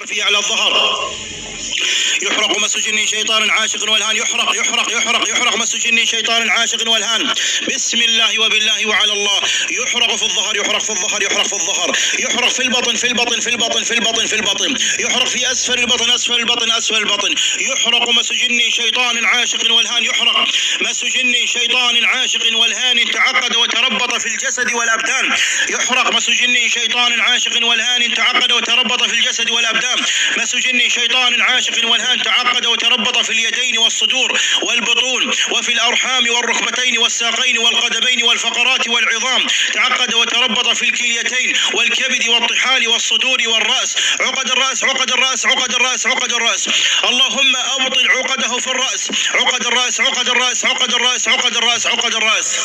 في أعلى الظهر يحرق مس جني شيطان عاشق والهان. يحرق يحرق يحرق يحرق مس جني شيطان عاشق والهان. بسم الله وبالله وعلى الله. يحرق في الظهر يحرق في الظهر يحرق في الظهر يحرق في البطن في البطن في البطن في البطن في البطن يحرق في أسفل البطن أسفل البطن أسفل البطن. يحرق مس جني شيطان عاشق والهان. يحرق مس جني شيطان عاشق والهان تعقد وتربط في الجسد والأبدان. يحرق مس جني شيطان عاشق والهان تعقد وتربط في الجسد والأبدان. مس جني شيطان عاشق والهان تعقد وتربط في اليدين والصدور والبطون وفي الأرحام والركبتين والساقين والقدمين والفقرات والعظام. تعقد وتربط في الكليتين والكبد والطحال والصدور والرأس. عقد الرأس عقد الرأس عقد الرأس عقد الرأس. اللهم أبطل عقده في الرأس. عقد الرأس عقد الرأس عقد الرأس عقد الرأس عقد الرأس.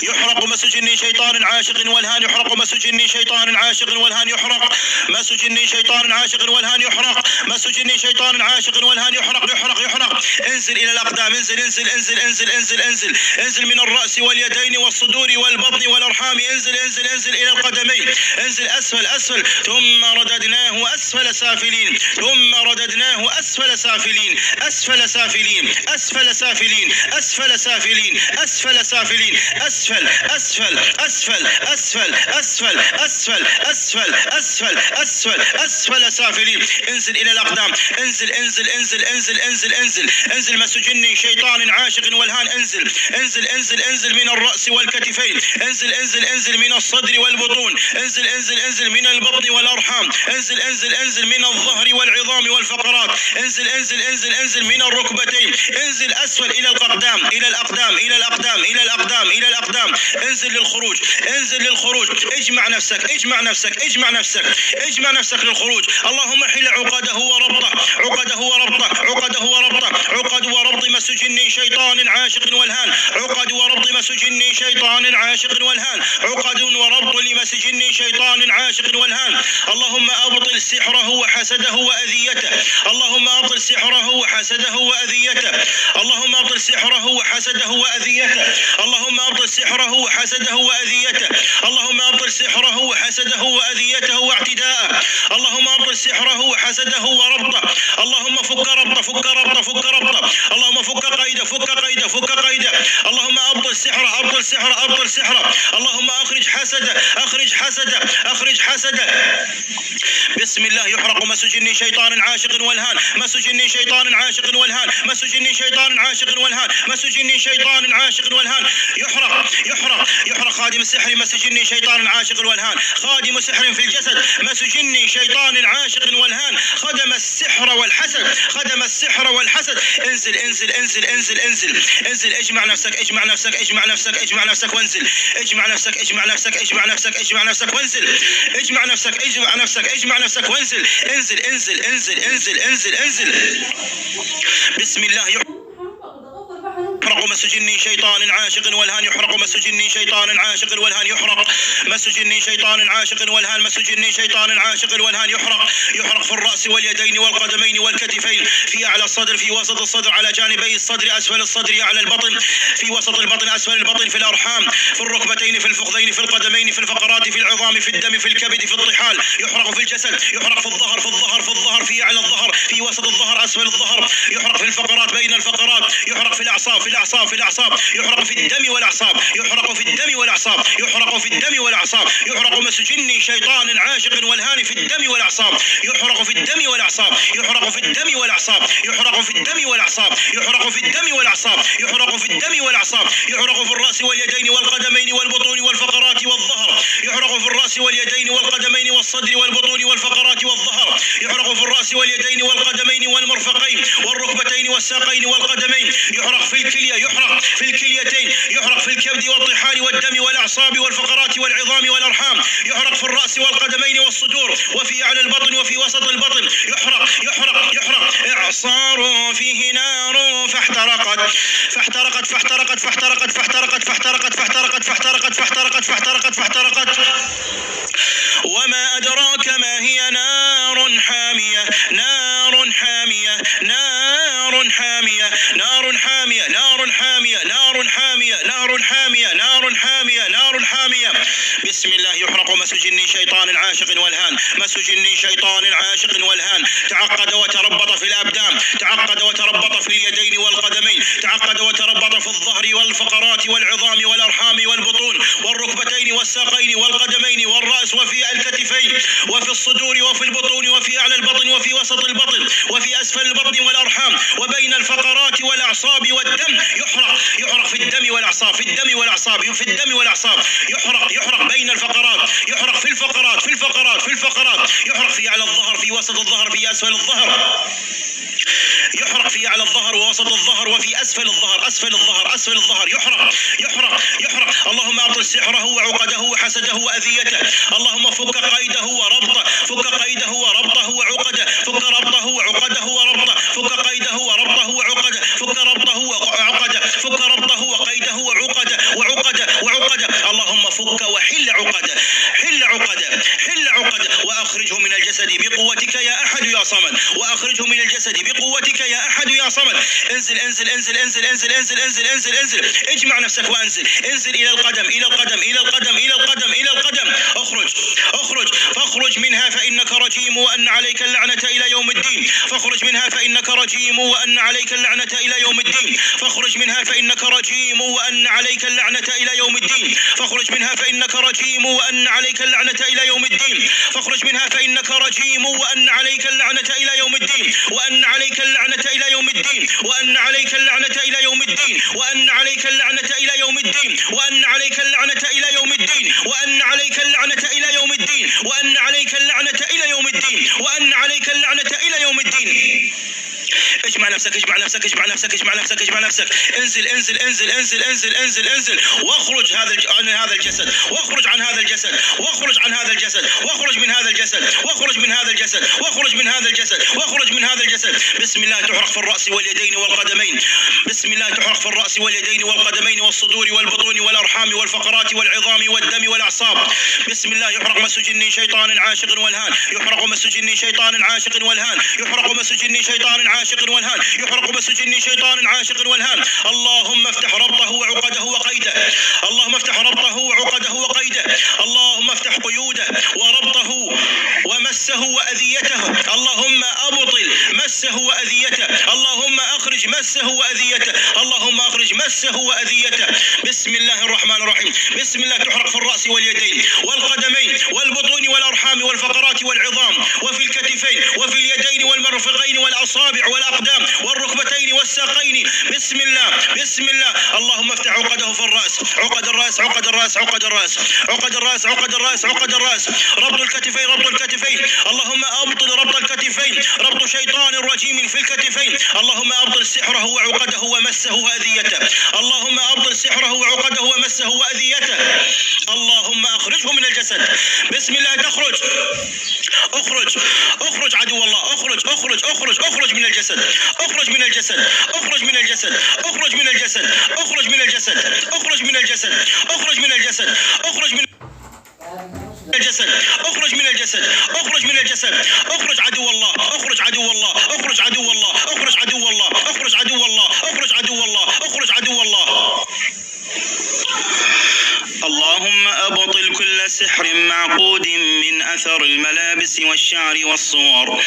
يحرق مس جني شيطان عاشق والهان. يحرق مس جني شيطان عاشق والهان. يحرق مس جني شيطان عاشق والهان. يحرق مس جني شيطان عاشق والهان. يحرق يحرق يحرق. انزل الى الاقدام. انزل انزل انزل انزل انزل انزل انزل من الراس واليدين والصدور والبطن والارحام. انزل انزل انزل الى القدمين. انزل اسفل اسفل ثم رددناه اسفل سافلين. ثم رددناه اسفل سافلين. اسفل سافلين اسفل سافلين اسفل سافلين اسفل سافلين. أسفل أسفل أسفل أسفل أسفل أسفل أسفل أسفل أسفل أسفل سافلين. انزل إلى الأقدام. انزل انزل انزل انزل انزل انزل انزل مس جني شيطان عاشق والهان. انزل انزل انزل انزل من الرأس والكتفين. انزل انزل انزل من الصدر والبطون. انزل انزل انزل من البطن والأرحام. انزل انزل انزل من الظهر والعظام والفقرات. انزل انزل انزل انزل من الركبتين. انزل أسفل إلى الأقدام إلى الأقدام إلى الأقدام إلى الأقدام إلى الأقدام. انزل للخروج انزل للخروج. اجمع نفسك اجمع نفسك اجمع نفسك اجمع نفسك للخروج. اللهم حل عقده وربطه عقده وربطه عقده وربطه. عقد وربط مس جني شيطان عاشق والهان. عقد وربط مس جني شيطان عاشق والهان. عقد وربط لمس جني شيطان عاشق والهان. اللهم أبطل سحره وحسده وأذيته. اللهم أبطل سحره وحسده وأذيته. اللهم أبطل سحره وحسده وأذيته. اللهم أبطل سحره وحسده وأذيته. اللهم أبطل سحره وحسده وأذيته واعتداءه. اللهم أبطل سحره وحسده وربطه. اللهم فك ربطه فك ربطه فك ربطه. اللهم فك قيده فك قيده فك قيده. اللهم أبطل سحره أبطل سحره أبطل سحره. اللهم أخرج حسده أخرج حسده أخرج حسده. بسم الله. يحرق مس جني شيطان عاشق والهان. مس جني شيطان عاشق والهان. مس جني شيطان عاشق والهان. مس جني شيطان عاشق والهان. يحرق يحرق يحرق خادم السحر مس جني شيطان عاشق والهان. خادم سحر في الجسد مس جني شيطان عاشق والهان. خدم السحر والحسد خدم السحر والحسد. انزل انزل انزل انزل انزل انزل. اجمع نفسك اجمع نفسك اجمع نفسك اجمع نفسك وانزل. اجمع نفسك اجمع نفسك اجمع نفسك اجمع نفسك وانزل. اجمع نفسك اجمع نفسك اجمع نفسك وانزل. انزل انزل انزل انزل انزل انزل. بسم الله. يحرق مس جني شيطان عاشق والهان. يحرق مس جني شيطان عاشق والهان. يحرق مس جني شيطان عاشق والهان. مس جني شيطان عاشق والهان. يحرق يحرق في الرأس واليدين والقدمين والكتفين. في أعلى الصدر في وسط الصدر على جانبي الصدر أسفل الصدر أعلى البطن في وسط البطن أسفل البطن في الأرحام في الركبتين في الفخذين في القدمين في الفقرات في العظام في الدم في الكبد في الطحال. يحرق في الجسد. يحرق في الظهر في الظهر في الظهر في أعلى الظهر في وسط الظهر أسفل الظهر. يحرق في الفقرات بين الفقرات. يحرق في الأعصاب في الأعصاب في الأعصاب. يحرق في الدم والأعصاب. يحرق في الدم والأعصاب. يحرق في الدم والأعصاب. يحرق مس جني شيطان عاشق والهان في الدم والأعصاب. يحرق في الدم والأعصاب. يحرق في الدم والأعصاب. يحرق في الدم والأعصاب. يحرق في الدم والأعصاب. يحرق في الدم والأعصاب. يحرق في الرأس واليدين والقدمين والبطون والفقرات والظهر. يحرق في الرأس واليدين والقدمين والصدر والبطون والفقرات والظهر. يحرق في الرأس واليدين والقدمين والمرفقين والركبتين والساقين والقدمين. يحرق في الكلية. يحرق في الكليتين. يحرق في الكبد والطحال والدم والأعصاب والفقرات والعظام والأرحام. يحرق في الرأس والقدمين والصدور وفي أعلى البطن وفي وسط البطن. يحرق يحرق يحرق. إعصار فيه نار فاحترقت فاحترقت فاحترقت فاحترقت فاحترقت فاحترقت فاحترقت فاحترقت فاحترقت فاحترقت فاحترقت. وما أدراك ما هي نار حامية نار حامية نار حامية نار حامية نار حامية نار حامية نار حامية نار حامية نار حامية. بسم الله. يحرق مس جني شيطان عاشق والهان. مس جن شيطان عاشق والهان تعقد وتربط في الأبدان، تعقد وتربط في اليدين والقدمين، تعقد وتربط في الظهر والفقرات والعظام والأرحام والبطون والركبتين والساقين والقدمين والرأس وفي الكتفين وفي الصدور وفي البطون وفي أعلى البطن وفي وسط البطن وفي أسفل البطن والأرحام وبين الفقرات والأعصاب والدم. يحرق في الدم والأعصاب، في الدم والأعصاب، في الدم والأعصاب، يحرق بين الفقرات، يحرق في الفقرات، في الفقرات، في الفقرات، يحرق في أعلى الظهر، في وسط الظهر، في أسفل الظهر، يحرق في أعلى الظهر ووسط الظهر وفي أسفل الظهر، أسفل الظهر، أسفل الظهر، يحرق. اللهم أبطل سحره وعقده وحسده وأذيته، اللهم فك قيده وربطه، فك قيده وربطه وعقده، فك ربطه وعقده وربطه، فك قيده وربطه وعقده، فك ربطه وعقده، فك ربطه وقيده وعقده، اللهم فك وحل عقده، حل عقده وأخرجه من الجسد بقوتك يا أحد يا صمد، وأخرجه من الجسد بقوتك يا أحد يا صمد. انزل انزل انزل انزل انزل انزل انزل انزل انزل، اجمع نفسك وانزل، انزل إلى القدم، إلى القدم، إلى القدم، إلى القدم، إلى القدم، فاخرج منها فإنك رجيم وأن عليك اللعنة إلى يوم الدين، فاخرج منها فإنك رجيم وأن عليك اللعنة إلى يوم الدين، فاخرج منها فإنك رجيم وأن عليك اللعنة إلى يوم الدين، فاخرج منها فإنك رجيم وأن عليك اللعنة إلى يوم الدين، فاخرج منها فإنك رجيم وأن عليك اللعنة إلى يوم الدين، وأن عليك اللعنة إلى يوم الدين، وأن عليك اللعنة إلى يوم الدين، وأن عليك اللعنة إلى يوم الدين، وأن عليك اللعنة إلى يوم الدين، وأن عليك اللعنة إلى يوم الدين، وأن عليك اللعنة إلى يوم الدين، وأن عليك اللعنة إلى يوم الدين. اجمع نفسك، اجمع نفسك، اجمع نفسك، اجمع نفسك، اجمع نفسك، انزل انزل انزل انزل انزل انزل انزل، واخرج عن هذا الجسد، واخرج عن هذا الجسد، واخرج عن هذا الجسد، واخرج من هذا الجسد، واخرج من هذا الجسد، واخرج من هذا الجسد، واخرج من هذا الجسد. بسم الله تحرق في الرأس واليدين والقدمين، بسم الله تحرق في الرأس واليدين والقدمين والصدور والبطون والأرحام والفقرات والعظام والدم والأعصاب. بسم الله يحرق مس جن شيطان عاشق والهان، يحرق مس جن شيطان عاشق والهان، يحرق مس جن شيطان عاشق والهان، يحرق مس جن شيطان عاشق والهان. اللهم افتح ربطه وعقده وقيده، اللهم افتح ربطه وعقده وقيده، اللهم افتح قيوده وربطه ومسه وأذيته، اللهم أبطل مسه وأذيته، اللهم أخرج مسه وأذيته، اللهم أخرج مسه وأذيته. بسم الله الرحمن الرحيم. بسم الله تحرق في الرأس واليدين والقدمين والبطون والأرحام والفقرات والعظام وفي الكتفين وفي اليدين والمرفقين والأصابع والأقدام والركبتين والساقين. بسم الله، بسم الله. اللهم افتح عقده في الرأس، عقد الرأس، عقد الرأس، عقد الرأس، عقد الرأس، عقد الرأس، عقد الرأس، ربط الكتفين، ربط الكتفين، اللهم أبطل ربط الكتفين، ربط شيطان رجيم في الكتفين، اللهم أبطل سحره وعقده ومسه وأذيته، اللهم أبطل سحره وعقده ومسه وأذيته، اللهم أخرجه من الجسد. بسم الله تخرج، اخرج، اخرج عدو الله، اخرج، اخرج، اخرج، اخرج من الجسد، اخرج من الجسد، اخرج من الجسد، اخرج من الجسد، اخرج من الجسد، اخرج من الجسد، اخرج من الجسد، اخرج من الجسد، اخرج من الجسد، اخرج من الجسد، اخرج عدو الله، اخرج عدو الله، اخرج عدو الله، اخرج عدو الله، اخرج عدو الله، اخرج عدو الله، اخرج عدو الله. اللهم أبطل كل سحر معقود من أثر الملابس والشعر والصور،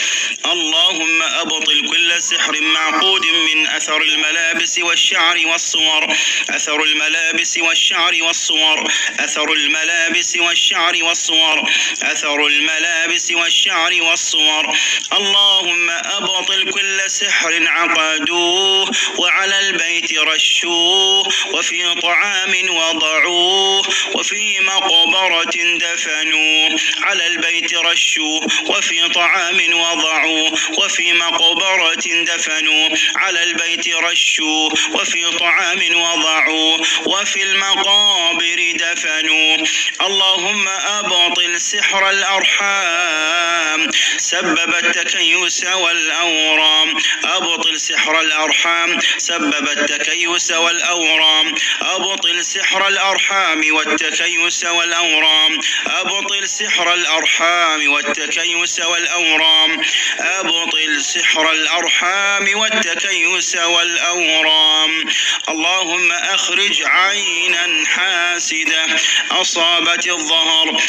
اللهم أبطل كل سحر معقود من أثر الملابس والشعر والصور، أثر الملابس والشعر والصور، أثر الملابس والشعر والصور، أثر الملابس والشعر والصور. اللهم أبطل كل سحر عقدوه وعلى البيت رشوه وفي طعام وضعوه وفي مقبرة دفنوه، على البيت رشوه وفي طعام وضعوه وفي مقبرة دفنوه، على البيت رشوه وفي طعام وضعوه وفي المقابر دفنوه. اللهم أبطل سحر الأرحام سبب التكيس والأورام، أبطل سحر الأرحام سبب التكيس والأورام، أبطل سحر الأرحام والتكيس والأورام، أبطل سحر الأرحام والتكيس والتكيس والأورام. أبطل سحر الأرحام والتكيس والأورام. اللهم أخرج عينا حاسدة أصابت الظهر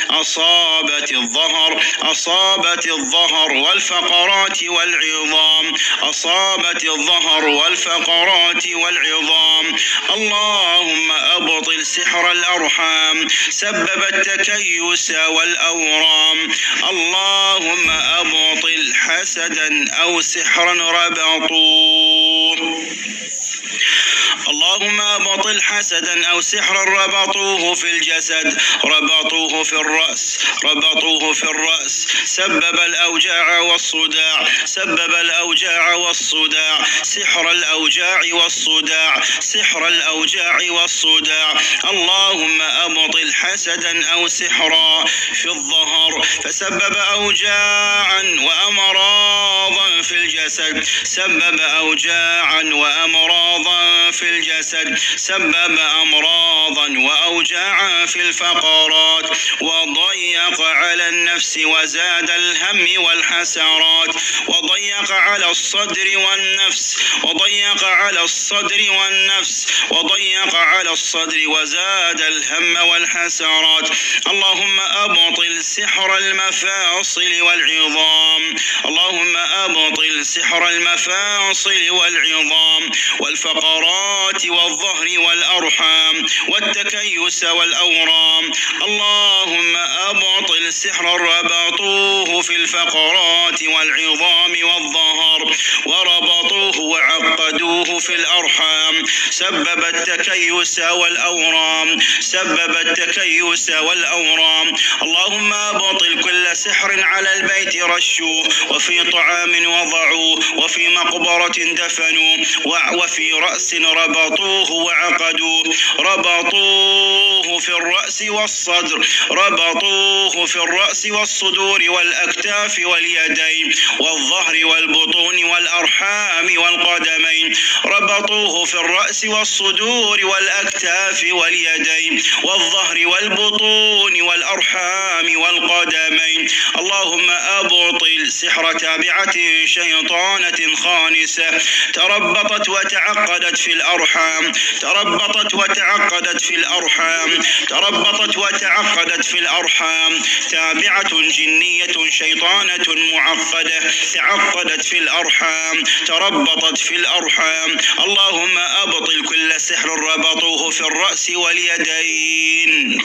والفقرات والعظام، أصابت الظهر والفقرات والعظام. اللهم أبطل سحر الأرحام سبب التكيس والأورام. اللهم أبطل حسدا أو سحرا ربطوه. اللهم أبطل حسدا أو سحرا ربطوه في الجسد، ربطوه في الرأس، سبب الأوجاع والصداع، سحر الأوجاع والصداع. اللهم أبطل حسدا أو سحرا في الظهر فسبب أوجاعا وأمراضا في الجسد، سبب أمراضا وأوجاعا في الفقرات، وضيق على النفس وزاد الهم والحسرات، وضيق على الصدر وزاد الهم والحسرات. اللهم أبطل سحر المفاصل والعظام، والفقرات والظهر والأرحام والتكيس والأورام. اللهم أبطل سحر ربطوه في الفقرات والعظام والظهر وربطوه وعقدوه في الأرحام، سبب التكيس والأورام. اللهم أبطل كل سحر على البيت رشوه، وفي طعام وضعوه، وفي مقبرة دفنوه، وفي رأس ربطوه وعقدوه، ربطوه في الرأس والصدور والأكتاف واليدين والظهر والبطون والأرحام والقدمين، ربطوه في الرأس والصدور والأكتاف واليدين والظهر والبطون والأرحام والقدمين. اللهم أبطل سحر تابعة شيطانة خانسة تربطت وتعقدت في الأرحام، تابعة جنية شيطانة معقدة تعقدت في الأرحام، تربطت في الأرحام. اللهم أبطل كل سحر ربطوه في الرأس واليدين.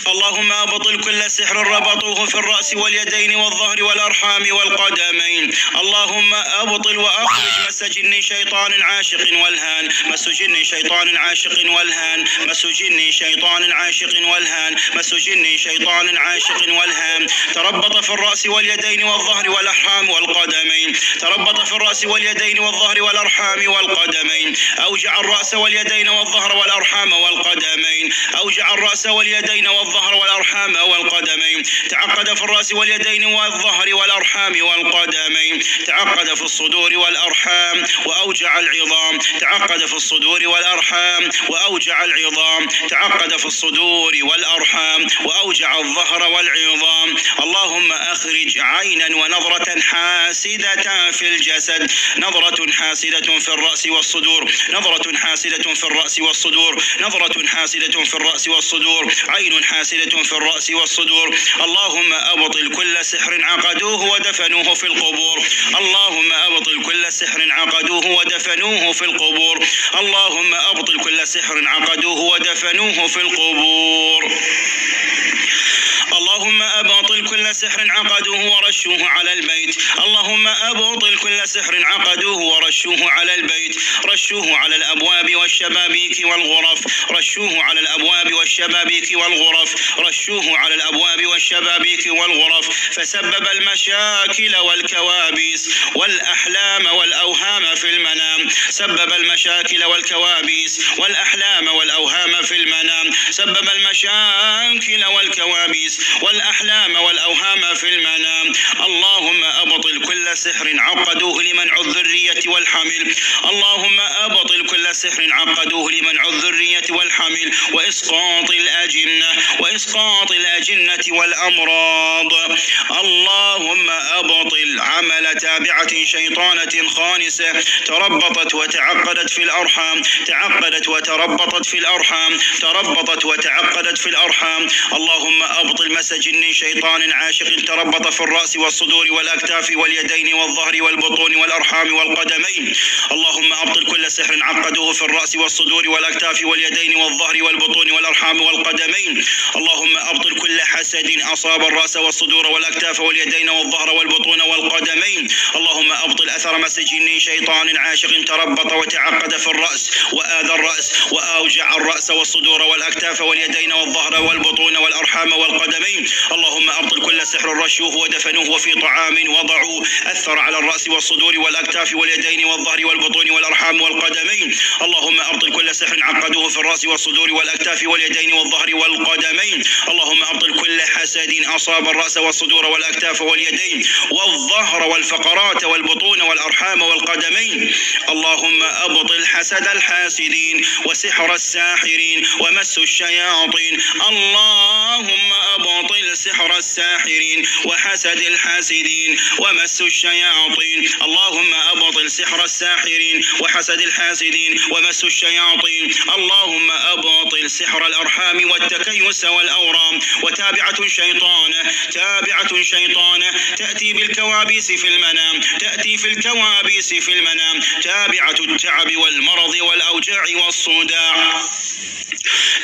اللهم أبطل كل سحر ربطوه في الرأس واليدين والظهر والأرحام والقدمين. اللهم أبطل وأخرج مس جن شيطان عاشق والهان، مس جن شيطان عاشق والهان، مس جن شيطان عاشق والهان، مس جن شيطان عاشق والهان. تربط في الرأس واليدين والظهر والأرحام والقدمين، تربط في الرأس واليدين والظهر والأرحام والقدمين. أوجع الرأس واليدين والظهر والأرحام والقدمين، أوجع الرأس واليدين والظهر والأرحام والقدمين. تعقد في الرأس واليدين والظهر والأرحام والقدمين، تعقد في الصدور والأرحام وأوجع العظام، تعقد في الصدور والأرحام وأوجع العظام، تعقد في الصدور والأرحام وأوجع الظهر والعظام. اللهم أخرج عينا ونظرة حاسدة في الجسد، نظرة حاسدة في الرأس والصدور، نظرة حاسدة في الرأس والصدور، نظرة حاسدة في الرأس والصدور، عين حاسدة في الرأس والصدور. اللهم أبطل كل سحر عقدوه ودفنوه في القبور، اللهم أبطل كل سحر عقدوه ودفنوه في القبور، اللهم أبطل كل سحر عقدوه ودفنوه في القبور. اللهم أبطل كل سحر عقدوه ورشوه على البيت، اللهم أبطل كل سحر عقدوه ورشوه على البيت، رشوه على الأبواب والشبابيك والغرف، رشوه على الأبواب والشبابيك والغرف، رشوه على الأبواب والشبابيك والغرف، فسبب المشاكل والكوابيس والأحلام والأوهام في المنام، سبب المشاكل والكوابيس والأحلام والأوهام في المنام، سبب المشاكل والكوابيس والأحلام الأحلام والأوهام في المنام. اللهم أبطل كل سحر عقدوه لمنع الذرية والحمل. اللهم أبطل كل سحر عقدوه لمنع الذرية والحمل وإسقاط الأجنة والأمراض. اللهم أبطل عمل تابعة شيطانة خانسة تربطت وتعقدت في الأرحام، اللهم أبطل مس جن شيطان عاشق تربط في الرأس والصدور والأكتاف واليدين والظهر والبطون والأرحام والقدمين. اللهم أبطل كل سحر عقدوه في الرأس والصدور والأكتاف واليدين والظهر والبطون والأرحام والقدمين. اللهم أبطل كل حسد أصاب الرأس والصدور والأكتاف واليدين والظهر والبطون والقدمين. اللهم أبطل أثر مس جن شيطان عاشق تربط وتعقد في الرأس وآذى الرأس وأوجع الرأس والصدور والأكتاف واليدين والظهر والبطون والأرحام والقدمين. اللهم أبطل كل سحر رشوه ودفنوه في طعام وضعوا أثر على الرأس والصدور والأكتاف واليدين والظهر والبطون والأرحام والقدمين. اللهم أبطل كل سحر عقدوه في الرأس والصدور والأكتاف واليدين والظهر والقدمين. اللهم أبطل كل حسد أصاب الرأس والصدور والأكتاف واليدين والظهر والفقرات والبطون والأرحام والقدمين. اللهم أبطل حسد الحاسدين وسحر الساحرين ومس الشياطين. اللهم أبطل سحر الساحرين وحسد الحاسدين ومس الشياطين. اللهم أبطل سحر الساحرين وحسد الحاسدين ومس الشياطين. اللهم أبطل سحر الأرحام والتكيس والأورام وتابعة شيطانة تأتي بالكوابيس في المنام، تابعة التعب والمرض والأوجاع والصداع،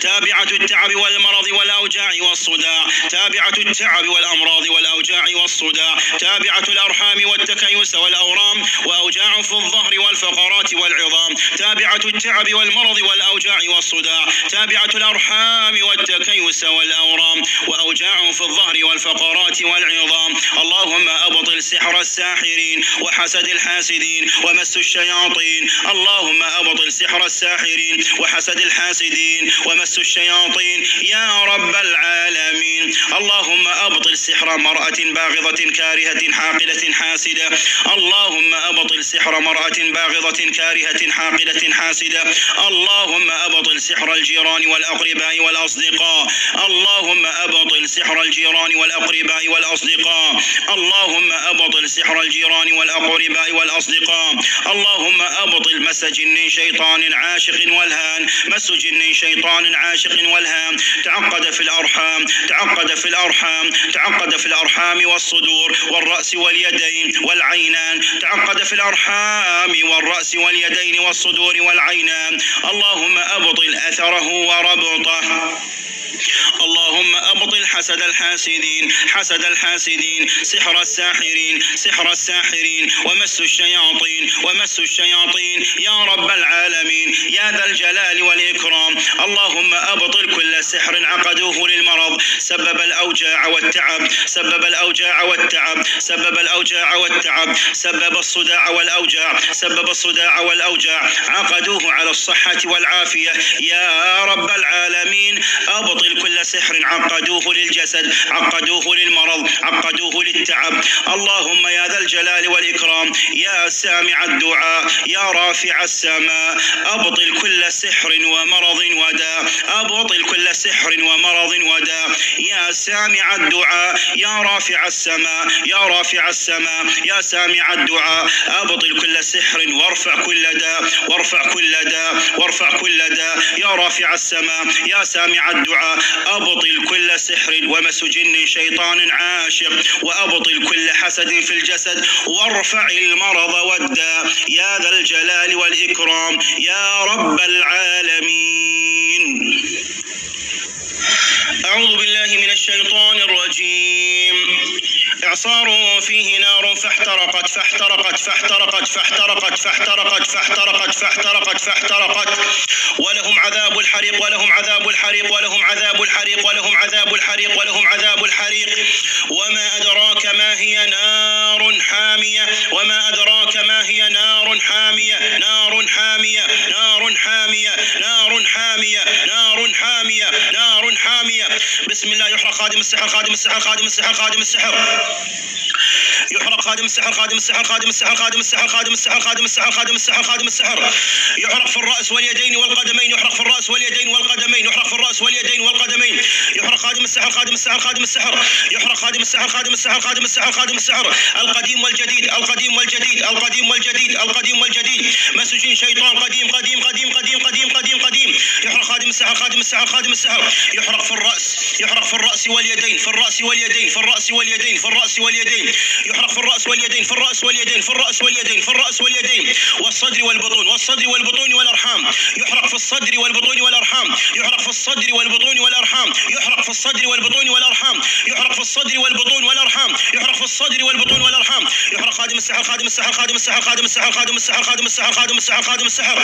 تابعة التعب والمرض والأوجاع والصداع، تابعة التعب والأمراض والأوجاع والصداع، تابعة الأرحام والتكيس والأورام وأوجاع في الظهر والفقرات والعظام، تابعة التعب والمرض والأوجاع والصداع، تابعة الأرحام والتكيس والأورام وأوجاع في الظهر والفقرات والعظام. اللهم أبطل سحر الساحرين وحسد الحاسدين ومس الشياطين. اللهم أبطل سحر الساحرين وحسد الحاسدين ومس الشياطين يا رب العالمين. اللهم أبطل سحر امرأة باغضة كارهة حاقدة حاسدة. اللهم أبطل سحر امرأة باغضة كارهة حاقدة حاسدة. اللهم أبطل سحر الجيران والأقرباء والأصدقاء. اللهم أبطل سحر الجيران والأقرباء والأصدقاء. اللهم أبطل سحر الجيران والأقرباء والأصدقاء. اللهم أبطل مس جن شيطان عاشق والهان، مس جن شيطان عاشق والهام تعقد في الأرحام والصدور والرأس واليدين والعينان، تعقد في الأرحام والرأس واليدين والصدور والعينان. اللهم أبطل أثره وربطه. اللهم أبطل حسد الحاسدين سحر الساحرين ومس الشياطين يا رب العالمين يا ذا الجلال والإكرام. اللهم أبطل كل سحر عقدوه للمرض سبب الأوجاع والتعب، سبب الصداع والأوجاع، عقدوه على الصحة والعافية يا رب العالمين. أبطل كل سحر عقدوه للجسد، عقدوه للمرض، عقدوه للتعب. اللهم يا ذا الجلال والإكرام يا سامع الدعاء يا رافع السماء، أبطل كل سحر ومرض وداء، أبطل كل سحر ومرض وداء يا سامع الدعاء يا رافع السماء، يا رافع السماء يا سامع الدعاء. أبطل كل سحر وارفع كل داء، وارفع كل داء، وارفع كل داء يا رافع السماء يا سامع الدعاء. أبطل كل سحر ومس جن شيطان عاشق، وأبطل كل حسد في الجسد، وارفع المرض والداء يا ذا الجلال والإكرام يا رب العالمين. أعوذ بالله من الشيطان الرجيم. إعصار فيه نار فاحترقت ولهم عذاب الحريق ولهم عذاب الحريق ولهم عذاب الحريق ولهم عذاب الحريق ولهم عذاب الحريق. وما أدراك ما هي نار حامية، وما أدراك ما هي نار حامية، نار حامية، نار حامية، نار حامية، نار حامية، نار حامية. بسم الله يحرق خادم السحر خادم السحر خادم السحر خادم السحر يحرق خادم السحر خادم السحر خادم السحر خادم السحر خادم السحر خادم السحر خادم السحر خادم السحر يحرق في الرأس واليدين والقدمين يحرق في الرأس واليدين والقدمين يحرق في الرأس واليدين والقدمين يحرق خادم السحر خادم السحر خادم السحر يحرق خادم السحر خادم السحر خادم السحر خادم السحر القديم والجديد القديم والجديد القديم والجديد القديم والجديد مسجين شيطان قديم قديم قديم قديم قديم قديم قديم يحرق خادم السحر خادم السحر خادم السحر يحرق في الرأس يحرق في الرأس واليدين في الرأس واليدين في الرأس واليدين في الرأس واليدين يحرق في الرأس واليدين في الرأس واليدين في الرأس واليدين في الرأس واليدين والصدر والبطون والصدر والبطون والأرحام يحرق في الصدر والبطون والأرحام يحرق في الصدر والبطون والأرحام يحرق في الصدر والبطون والأرحام يحرق في الصدر والبطون والأرحام يحرق في الصدر والبطون والأرحام يحرق خادم السحر خادم السحر خادم السحر خادم السحر خادم السحر خادم السحر خادم السحر خادم السحر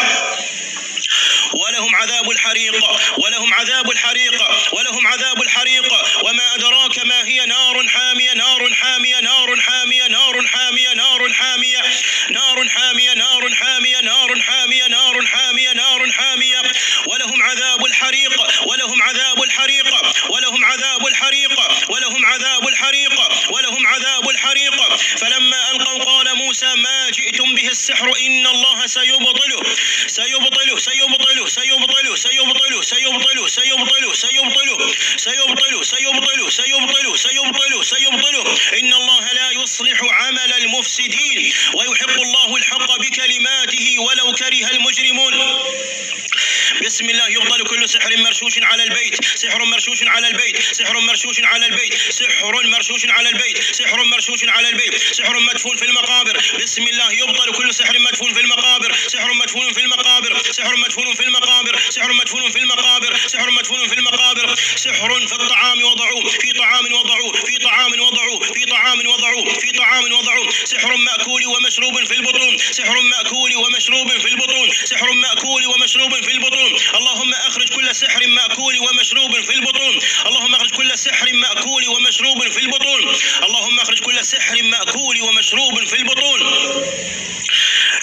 ولهم عذاب الحريق ولهم عذاب الحريق ولهم عذاب الحريق وما أدراك ما هي نار حامية نار حامية نار حامية نار حامية نار حامية نار حامية نار حامية نار حامية نار حامية نار حامية ولهم عذاب الحريق ولهم عذاب الحريق ولهم عذاب الحريق ولهم عذاب الحريق ولهم عذاب الحريق فلما ألقوا قال موسى ما جئتم به السحر إن الله سيبطله سيبطله سيبطله سيبطله سيبطله سيبطله سيبطله سيبطله سيبطله سيبطله سيبطله سيبطله سيبطله إن الله لا يصلح عمل المفسدين ويحق الله الحق بكلماته ولو كره المجرمون. بسم الله يبطل كل سحر مرشوش على البيت سحر مرشوش على البيت سحر مرشوش على البيت سحر مرشوش على البيت سحر مرشوش على البيت سحر مدفون في المقابر. بسم الله يبطل كل سحر مدفون في المقابر سحر مدفون في المقابر سحر مدفون في المقابر سحر مدفون في المقابر سحر مدفون في المقابر سحر في الطعام وضعوه في طعام وضعوه في طعام وضعوه في طعام وضعوه في طعام وضعوه سحر مأكول ومشروب في البطون سحر مأكول ومشروب في البطون سحر مأكول ومشروب في البطون. اللهم أخرج كل سحر مأكول ومشروب في البطون اللهم أخرج كل سحر مأكول ومشروب في البطون اللهم أخرج كل سحر مأكول ومشروب في البطون.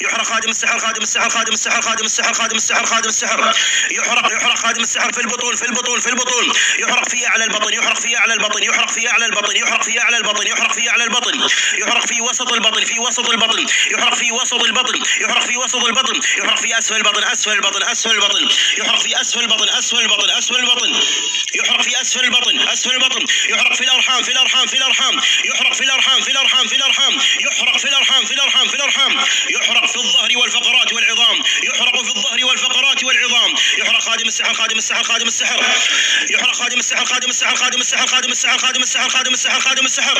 يحرق خادم السحر خادم السحر خادم السحر خادم السحر خادم السحر خادم السحر يحرق خادم السحر في البطون في البطون في البطون يحرق في أعلى البطن يحرق في أعلى البطن يحرق في أعلى البطن يحرق في أعلى البطن يحرق في أعلى البطن يحرق في وسط البطن في وسط البطن يحرق في وسط البطن يحرق في وسط البطن يحرق في أسفل البطن أسفل البطن أسفل البطن يحرق في أسفل البطن أسفل البطن أسفل البطن يحرق في أسفل البطن أسفل البطن يحرق في الأرحام في الأرحام في الأرحام يحرق في الأرحام في الأرحام في الأرحام يحرق في الأرحام في الأرحام في الأرحام يحرق في الظهر والفقرات والعظام يحرق في الظهر والفقرات والعظام يحرق خادم السحر خادم السحر خادم السحر يحرق خادم السحر خادم السحر خادم السحر خادم السحر خادم السحر خادم السحر خادم السحر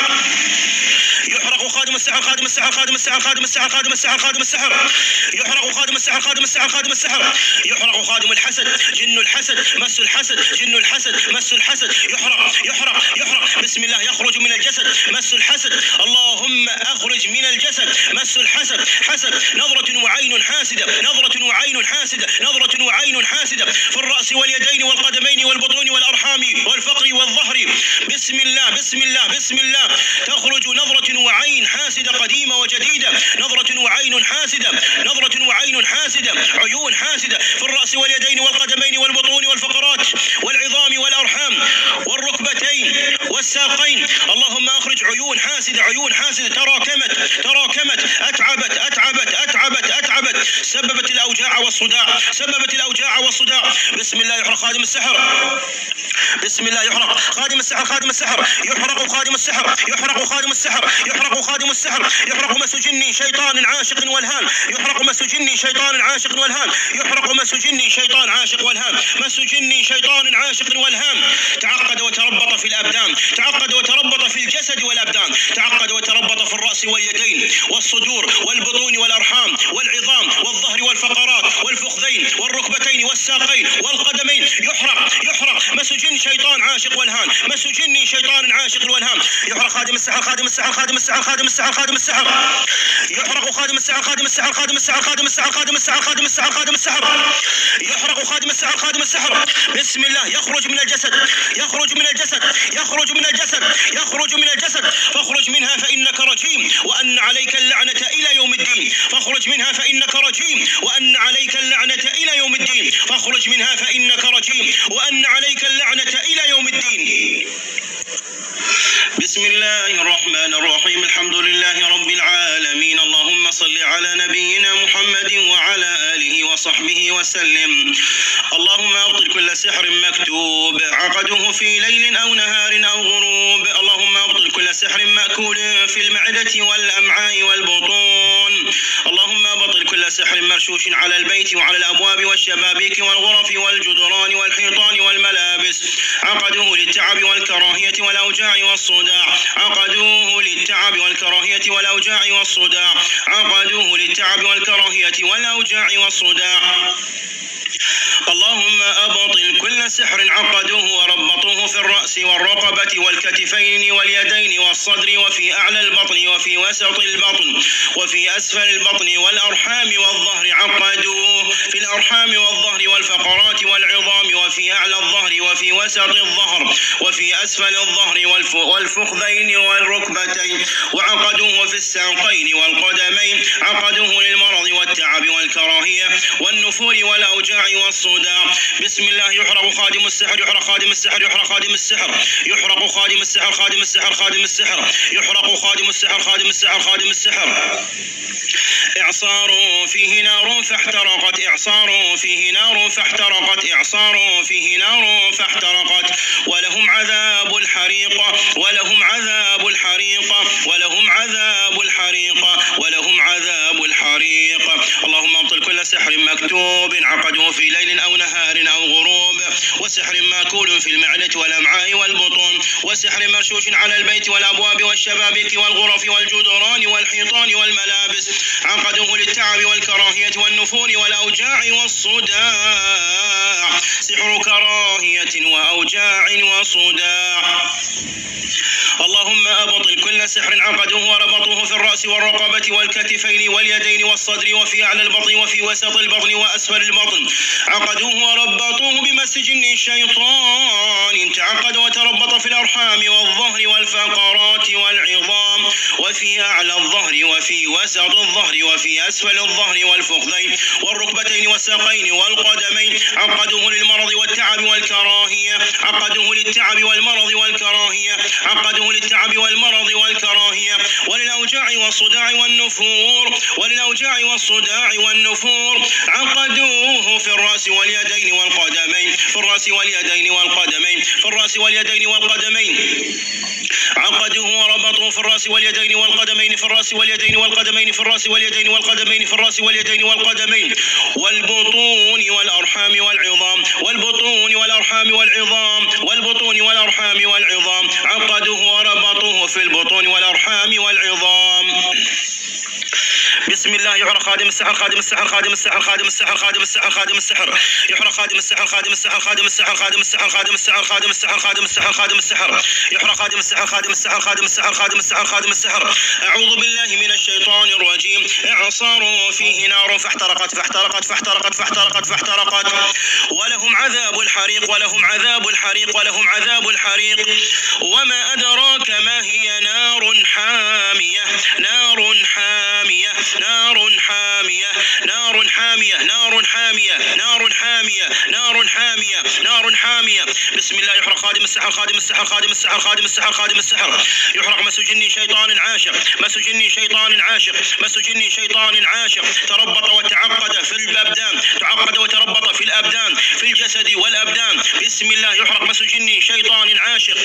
يحرق خادم السحر خادم السحر خادم السحر خادم السحر خادم السحر خادم السحر يحرق خادم السحر خادم السحر خادم السحر يحرق خادم الحسد جن الحسد مس الحسد جن الحسد مس الحسد يحرق يحرق يحرق. بسم الله يخرج من الجسد مس الحسد اللهم أخرج من الجسد مس الحسد حسد نظرة وعين حاسدة نظرة وعين حاسدة نظرة وعين حاسدة في الرأس واليدين والقدمين والبطون والأرحام والفقر والظهر. بسم الله بسم الله بسم الله تخرج نظرة وعين حاسدة قديمة وجديدة نظرة وعين حاسدة نظرة وعين حاسدة عيون حاسدة في الرأس واليدين والقدمين والبطون والفقرات والعظام والأرحام والركبتين والساقين. اللهم أخرج عيون حاسدة عيون حاسدة تراكمت أتعبت أتعبت أتعبت أتعبت سببت الأوجاع والصداع سببت الأوجاع والصداع. بسم الله يحرق خادم السحر بسم الله يحرق خادم السحر خادم السحر يحرق خادم السحر يحرق خادم السحر يحرق خادم السحر يحرق مس جني شيطان عاشق والهان يحرق مس جني شيطان عاشق والهان يحرق مس جني شيطان عاشق والهان مس جني شيطان عاشق والهان. تعقد وتربط في الأبدان تعقد وتربط في الجسد والأبدان تعقد وتربط في الرأس واليدين والصدور والبطون والأرحام والعظام والظهر والفقرات والفخذين والركبتين والساقين والقدمين يحرق مس جن شيطان عاشق والهان مس جني شيطان عاشق والهان يحرق خادم السحر خادم السحر خادم السحر خادم السحر خادم السحر يحرق خادم السحر خادم السحر خادم السحر خادم السحر خادم السحر خادم السحر خادم السحر يحرق خادم السحر خادم السحر. بسم الله يخرج من الجسد يخرج من الجسد يخرج من الجسد يخرج من الجسد فاخرج منها فإنك رجيم وأن عليك اللعنة إلى يوم الدين فاخرج منها فإنك رجيم وأن عليك اللعنة إلى يوم الدين فاخرج منها فإنك رجيم وأن عليك اللعنة إلى يوم الدين. الحمد لله رب العالمين. اللهم صل على نبينا محمد وعلى آله وصحبه وسلم. اللهم أبطل كل سحر مكتوب عقده في ليل أو نهار أو غروب. اللهم أبطل كل سحر مأكول في المعدة والأمعاء والبطون. اللهم أبطل كل سحر مرشوش على البيت وعلى الأبواب والشبابيك والغرف والجدران والحيطان والملابس، عقدوه للتعب والكراهية والأوجاع والصداع. عقدوه للتعب والكراهية والأوجاع والصداع. عقدوه للتعب والكراهية والأوجاع والصداع. اللهم أبطل كل سحر عقدوه وربطوه في الرأس والرقبة والكتفين واليدين والصدر وفي أعلى البطن وفي وسط البطن وفي أسفل البطن والأرحام والظهر. عقدوه في الأرحام والظهر والفقرات والعظام وفي أعلى الظهر وفي وسط الظهر وفي أسفل الظهر والفخذين والركبتين. وعقدوه في الساقين والقدمين. عقدوه للمرض والتعب والكراهية والنفور والأوجاع والصداع. بسم الله. يحرق خادم السحر. يحرق خادم السحر. يحرق خادم السحر. يحرق خادم السحر. خادم السحر. خادم السحر. يحرق خادم السحر. خادم السحر. خادم السحر. إعصار فيه نار فاحترقت. إعصار فيه نار فاحترقت. إعصار فيه نار فاحترقت. ولهم عذاب الحريق. ولهم عذاب الحريق. ولهم عذاب الحريق. ولهم عذاب الحريق. اللهم ابطل كل سحر مكتوب عقده في ليل أو نهار أو غروب، وسحر ماكول في المعدة والأمعاء والبطون، وسحر مرشوش على البيت والأبواب والشبابيك والغرف والجدران والحيطان والملابس، عقدوه للتعب والكراهية والنفور والأوجاع والصداع. سحر كراهية وأوجاع وصداع. اللهم أبطل كل سحر عقدوه وربطوه في الرأس والرقبة والكتفين واليدين والصدر وفي أعلى البطن وفي وسط البطن وأسفل البطن. عقدوه وربطوه بمس جن شيطان تعقد وتربط في الأرحام والظهر والفقرات والعظام وفي أعلى الظهر وفي وسط الظهر وفي أسفل الظهر والفخذين والركبتين والساقين والقدمين. عقدوه للمرض والتعب والكراهية. عقدوه للتعب والمرض والكراهية. عقدوه للتعب والمرض والكراهية وللأوجاع والصداع والنفور. وللأوجاع والصداع والنفور. عقدوه في الرأس واليدين والقدمين. في الرأس واليدين والقدمين. في الرأس واليدين والقدمين. عقدوه وربطوه في الرأس واليدين والقدمين. في الرأس واليدين والقدمين. في الرأس واليدين والقدمين. في الرأس واليدين والقدمين والبطون والأرحام والعظام. والبطون والأرحام والعظام. والبطون والأرحام والعظام. عقدوه وربطوه في البطون والأرحام والعظام. بسم الله. يحرق خادم السحر. خادم السحر. خادم السحر. خادم السحر. خادم السحر. خادم السحر. يحرق خادم السحر. خادم السحر. خادم السحر. خادم السحر. خادم السحر. خادم السحر. خادم السحر. خادم السحر. يحرق خادم السحر. خادم السحر. خادم السحر. خادم السحر. خادم السحر. أعوذ بالله من الشيطان الرجيم. إعصار فيه نار فاحترقت. فاحترقت. فاحترقت. فاحترقت. فاحترقت. ولهم عذاب الحريق. ولهم عذاب الحريق. ولهم عذاب الحريق. وما أدراك ما هي نار حامية. نار حامية. نار حامية. نار حامية. نار حامية. نار حامية. نار حامية. نار حامية. بسم الله. يحرق خادم السحر. خادم السحر. خادم السحر. خادم السحر. خادم السحر. يحرق مس جن شيطان عاشق. مس جن شيطان عاشق. مس جن شيطان عاشق تربط وتعقد في الأبدان. تعقد وتربط في الأبدان في الجسد والأبدان. بسم الله. يحرق مس جن شيطان عاشق.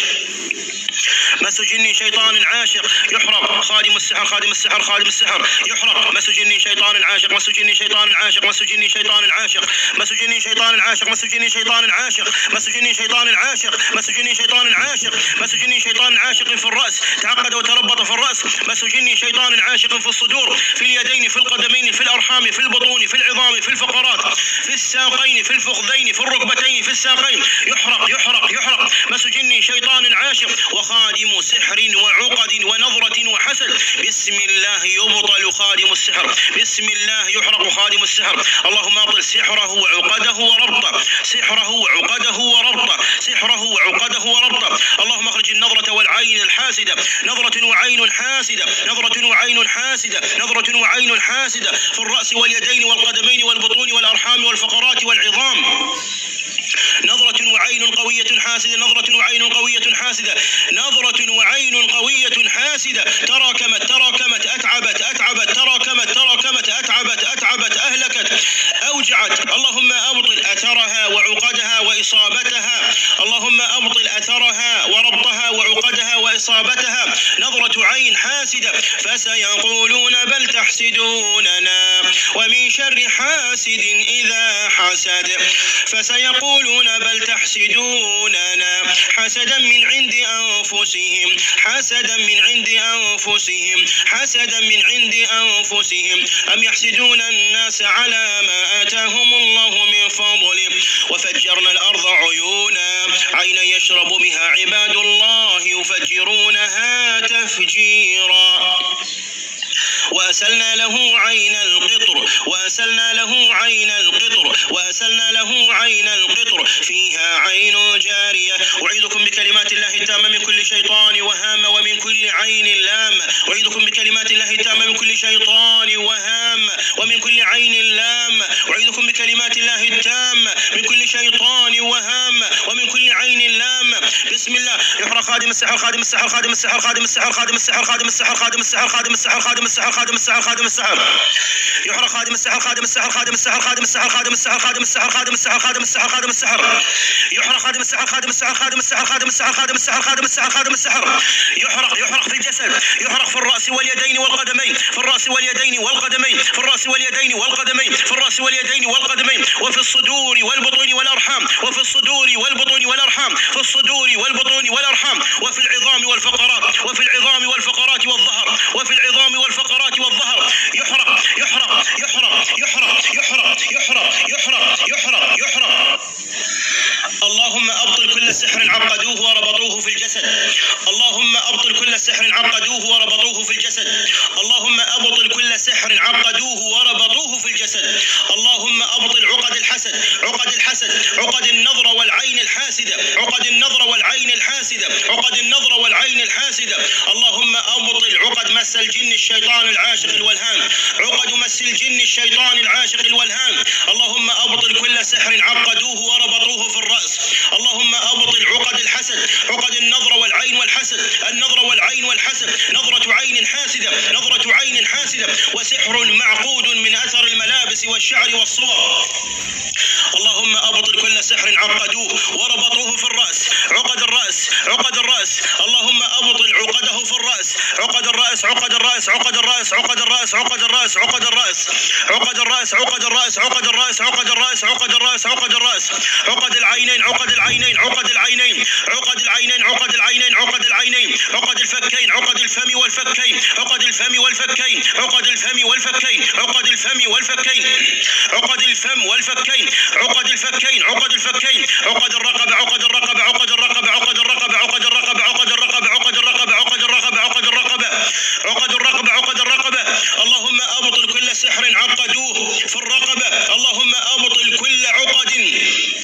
مس جن شيطان عاشق. يحرق خادم السحر. خادم السحر. خادم السحر. يحرق مس جن شيطان عاشق. مس جن شيطان عاشق. مس جن شيطان عاشق. مس جن شيطان عاشق. مس جن شيطان عاشق. مس جن شيطان عاشق. مس جن شيطان عاشق. مس جن شيطان عاشق في الرأس. تعقد وتربط في الرأس. مس جن شيطان عاشق في الصدور. في اليدين. في القدمين. في الأرحام. في البطون. في العظام. في الفقرات. في الساقين. في الفخذين. في الركبتين. في الساقين. يحرق يحرق يحرق مس جن شيطان عاشق وخادم سحر وعقد ونظرة وحسد. بسم الله. يبطل خادم السحر. بسم الله. يحرق خادم السحر. اللهم ابطل سحره وعقده وربطه. سحره وعقده وربطه. سحره وعقده وربطه. اللهم اخرج النظرة والعين الحاسدة. نظرة وعين حاسدة. نظرة وعين حاسدة. نظرة وعين حاسدة في الرأس واليدين والقدمين والبطون والأرحام والفقرات والعظام. نظرة نظرة وعين قوية حاسدة، نظرة وعين قوية حاسدة، نظرة وعين قوية حاسدة، تراكمت تراكمت أتعبت أتعبت، تراكمت تراكمت أتعبت أتعبت، أهلكت أوجعت. اللهم أبطل أثرها وعقدها وإصابتها، اللهم أبطل أثرها وربطها وعقدها وإصابتها. نظرة عين حاسدة، فسيقولون بل تحسدوننا ومن شر حاسد إذا حسد، فسيقولون بل تحسدوننا حسدا من عند أنفسهم، حسدا من عند أنفسهم، حسدا من عند أنفسهم، أم يحسدون الناس على ما آتاهم الله من فضله، وفجرنا الأرض عيونا عينا يشرب بها عباد الله يفجرونها تفجيرا، وأسلنا له عين القطر، وأسلنا له عين القطر، وأسلنا له عين القطر فيها عين جارية. أعيذكم بكلمات الله التامة من كل شيطان وهامة ومن كل عين لامة، أعيذكم بكلمات الله التامة من كل شيطان وهامة ومن كل عين لامة، أعيذكم بكلمات الله التامة من كل شيطان وهامة ومن كل عين لامة. بسم الله. يحرق خادم السحر، خادم السحر، خادم السحر، خادم السحر، خادم السحر، خادم السحر، خادم السحر، خادم السحر، خادم السحر، خادم السحر، خادم السحر، يحرق خادم السحر، خادم السحر، خادم السحر، خادم السحر، خادم السحر، خادم السحر، خادم السحر، خادم السحر، خادم السحر، يحرق خادم السحر، خادم السحر، خادم السحر، خادم السحر، خادم السحر، خادم السحر، خادم السحر، يحرق في الجسد، يحرق في الرأس واليدين والقدمين، في الرأس واليدين والقدمين، في الرأس واليدين والقدمين، في الرأس واليدين والقدمين، وفي الصدور والبطون والأرحام، وفي الصدور والبطون والأرحام، في الصدور والبطون والأرحام، وفي العظام والفقرات، وفي العظام والفقرات والظهر، وفي العظام والفقرات والظهر. يحرق يحرق يحرق يحرق يحرق يحرق يحرق يحرق يحرق. اللهم أبطل كل سحر عقدوه وربطوه في الجسد، اللهم أبطل كل سحر عقدوه وربطوه في الجسد، اللهم أبطل كل سحر عقدوه وربطوه في الجسد، اللهم أبطل عقد الحسد، عقد الحسد، عقد النظرة والعين الحاسدة، عقد النظرة والعين الحاسدة، عقد النظرة والعين الحاسدة. اللهم أبطل عقد مس الجن الشيطان العاشق الولهان، عقد مس الجن الشيطان العاشق الولهان. اللهم أبطل كل سحر عقدوه وربطوه في الرأس، اللهم أبطل عقد الحسد، عقد النظرة والعين والحسد، النظرة والعين والحسد، نظرة عين حاسدة، نظرة عين حاسدة، وسحر معقود من أثر الملابس والشعر والصور. اللهم أبطل كل سحر عقدوه وربطوه في الرأس، عقد الرأس، عقد الرأس، اللهم أبطل عقده في الرأس، عقد الرأس، عقد الرأس، عقد الرأس، عقد الرأس، عقد الرأس، عقد الرأس، عقد الرأس، عقد الرأس، عقد الرأس، عقد الرأس، عقد الرأس، عقد الرأس، عقد العينين، عقد العينين، عقد العينين، عقد العينين، عقد العينين، عقد العينين، عقد الفكين، عقد الفم والفكين، عقد الفم والفكين، عقد الفم والفكين، عقد الفم والفكين، عقد الفم والفكين، عقد الفكين، عقد الفكين، عقد الرقبة، عقد الرقبة، عقد الرقبة، عقد الرقبة، عقد الرقبة، عقد الرقبة، عقد الرقبة، عقد الرقبة، عقد الرقبة، عقد الرقبة، عقد الرقبة. اللهم أبطل كل سحر عقدوه في الرقبة، اللهم أبطل كل عقد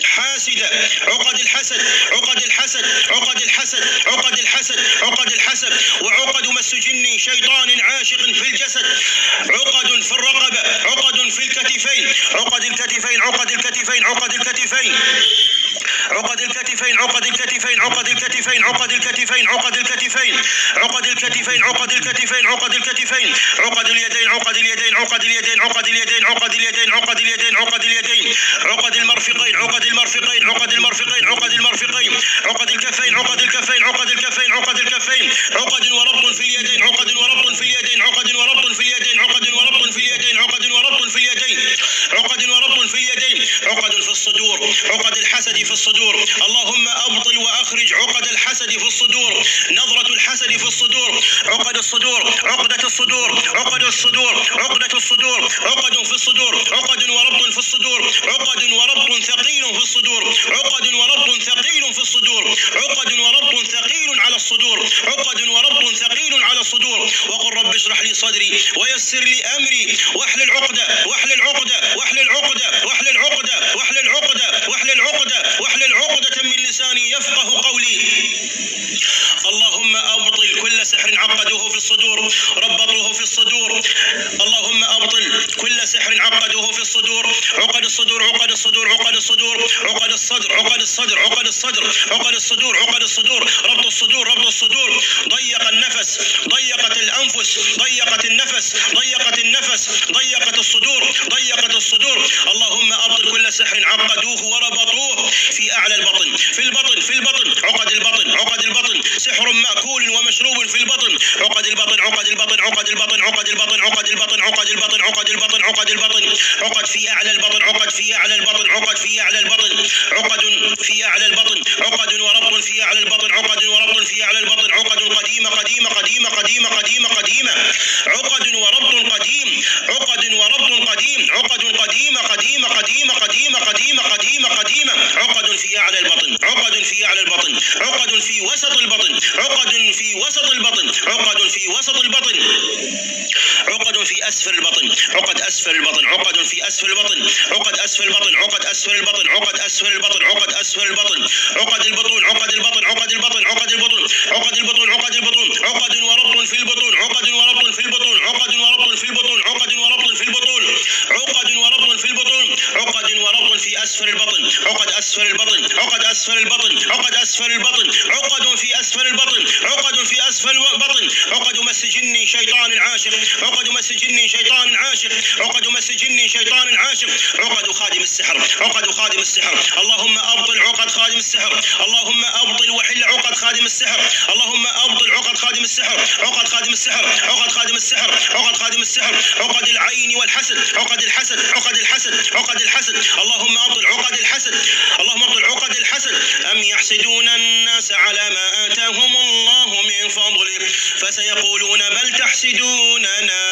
حاسدة، عقد الحسد، عقد الحسد، عقد الحسد، عقد الحسد، عقد الحسد، وعقد مس جن شيطان عاشق في الجسد، عقد في الرقبة، عقد في الكتفين، عقد الكتفين، عقد الكتفين، عقد الكتفين، عقد الكتفين، عقد الكتفين، عقد الكتفين، عقد الكتفين، عقد الكتفين، عقد الكتفين، عقد الكتفين، عقد الكتفين، عقد اليدين، عقد اليدين، عقد اليدين، عقد اليدين، عقد اليدين، عقد اليدين، عقد اليدين، عقد المرفقين، عقد المرفقين، عقد المرفقين، عقد المرفقين، عقد الكفين، عقد الكفين، عقد الكفين، عقد الكفين، عقد وربط في اليدين، عقد وربط في اليدين، عقد وربط في اليدين، عقد وربط في اليدين، عقد وربط في اليدين، عقد وربط في اليدين، عقد في الصدور، عقد الحسد في الصدور. اللهم أبطل وأخرج عقد الحسد في الصدور، نظرة الحسد في الصدور، عقد الصدور، عقدة الصدور، عقد الصدور، عقدة الصدور، عقد في الصدور، عقد وربط في الصدور، عقد وربط ثقيل في الصدور، عقد وربط ثقيل في الصدور، عقد وربط ثقيل على الصدور، عقد وربط ثقيل على الصدور. وقل رب اشرح لي صدري ويسر لي أمري واحلل عقدة، واحلل عقدة، واحلل عقدة، واحلل عقدة، واحلل عقدة، واحلل عقدة، واحلل عقدة من لساني يفقه قولي. اللهم أبطل كل سحر عقدوه في الصدور، ربطوه في الصدور. اللهم أبطل كل سحر عقدوه في الصدور، عقد الصدور، عقد الصدور، عقد الصدور، عقد الصدر، عقد الصدر، البطن، عقد البطن، عقد البطن، عقد البطن، عقد البطن، عقد البطن، عقد في أعلى البطن، عقد في أعلى البطن، عقد في أعلى البطن، عقد في أعلى البطن، عقد وربط في أعلى البطن، عقد وربط في أعلى البطن، عقد قديمة قديمة قديمة قديمة قديمة قديمة، عقد وربط قديم، عقد وربط قديم، عقد قديمة قديمة قديمة قديمة قديمة قديمة قديمة، عقد في أعلى البطن، عقد في أعلى البطن، عقد في وسط البطن، عقد في وسط البطن، عقد في وسط البطن، عقد في أسفل البطن، عقد أسفل البطن، عقد في أسفل البطن، عقد أسفل البطن، عقد أسفل البطن، عقد أسفل البطن، عقد أسفل البطن، عقد البطون، عقد البطن، عقد البطن، عقد البطن، عقد البطون، عقد البطون، عقد وربط في البطون، عقد وربط في البطون، عقد وربط في البطون، عقد وربط في البطون، عقد وربط في البطون، عقد وربط في أسفل البطن، عقد أسفل البطن، عقد أسفل البطن، عقد أسفل البطن، عقد في أسفل البطن، عقد في أسفل البطن، عقد مس جني شيطان عاشق، عقد مس جني شيطان عاشق، عقد مس جني شيطان عاشق، عقد خادم السحر، عقد خادم السحر، اللهم أبطل عقد خادم السحر، اللهم أبطل وحل عقد خادم السحر، اللهم أبطل عقد خادم السحر، عقد خادم السحر، عقد خادم السحر، عقد خادم السحر، عقد العين والحسد، عقد الحسد، عقد الحسد، عقد الحسد، اللهم أبطل عقد الحسد، اللهم أبطل عقد الحسد، أم يحسدون الناس على ما آتاهم الله من فضله فسيقولون بل تحسدوننا،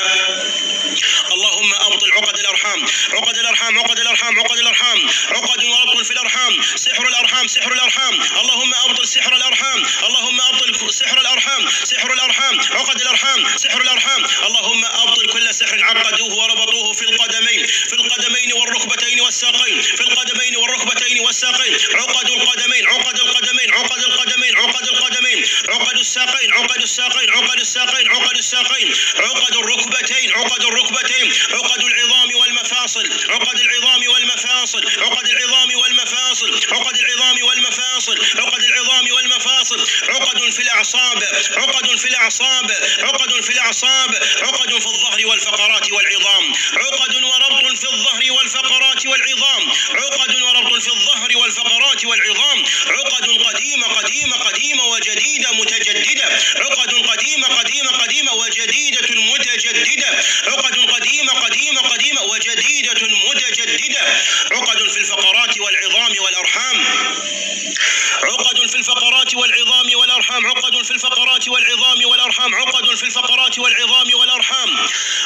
اللهم أبطل عقد الأرحام، عقد الأرحام، عقد الأرحام، عقد الأرحام، عقد وربط في الأرحام، سحر الأرحام، سحر الأرحام، اللهم أبطل سحر الأرحام، اللهم أبطل سحر الأرحام، سحر الأرحام، عقد الأرحام، سحر الأرحام، اللهم أبطل كل سحر عقدوه وربطوه في القدمين، في القدمين والركبتين والساقين، في القدمين والركبتين والساقين، عقد القدمين، عقد القدمين، عقد القدمين، عقد القدمين، عقد الساقين، عقد الساقين، عقد الساقين، عقد الساقين، عقد الركبتين، عقد الركبتين، عقد العظام والمفاصل، عقد العظام والمفاصل، عقد العظام والمفاصل، عقد العظام والمفاصل، عقد العظام والمفاصل، عقد في الأعصاب، عقد في الأعصاب، عقد في الأعصاب، عقد في الظهر والفقرات والعظام، عقد وربط في الظهر والفقرات والعظام، عقد وربط في الظهر والفقرات والعظام، عقد قديمة قديمة قديمة وجديدة متجددة، عقد قديمة قديمة قديمة وجديدة متجددة، عقد قديمة قديمة قديمة وجديدة متجددة، عقد في الفقرات والعظام والأرحام، عقد في الفقرات والعظام والأرحام، عقد في الفقرات والعظام والأرحام، عقد في الفقرات والعظام والأرحام،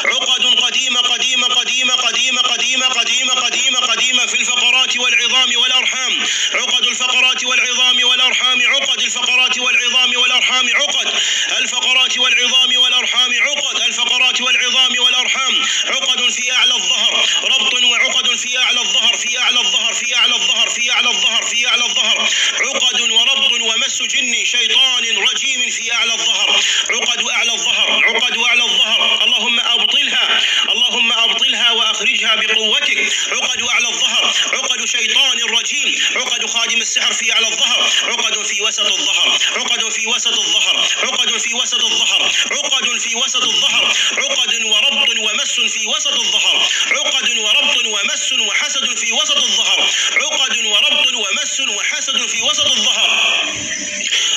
عقد قديمة قديمة قديمة قديمة قديمة قديمة قديمة قديمة في الفقرات والعظام والأرحام، عقد الفقرات والعظام والأرحام، عقد الفقرات والعظام والأرحام، عقد الفقرات والعظام والأرحام، عقد الفقرات والعظام والأرحام، عقد في أعلى الظهر، ربط وعقد في أعلى الظهر، في أعلى الظهر، في أعلى الظهر، في أعلى الظهر، في أعلى الظهر، عقد وربط ومس جني شيطان رجيم في أعلى الظهر، عقد أعلى الظهر، عقد أعلى الظهر، اللهم أبطلها، اللهم أبطلها وأخرجها بقوتك، عقد أعلى الظهر، عقد شيطان رجيم، عقد خادم السحر في أعلى الظهر، عقد في وسط الظهر، عقد في وسط الظهر، عقد في وسط الظهر، عقد في وسط الظهر، عقد وربط ومس في وسط الظهر، عقد وربط ومس وحسد في وسط الظهر، عقد وربط ومس وحسد في وسط الظهر،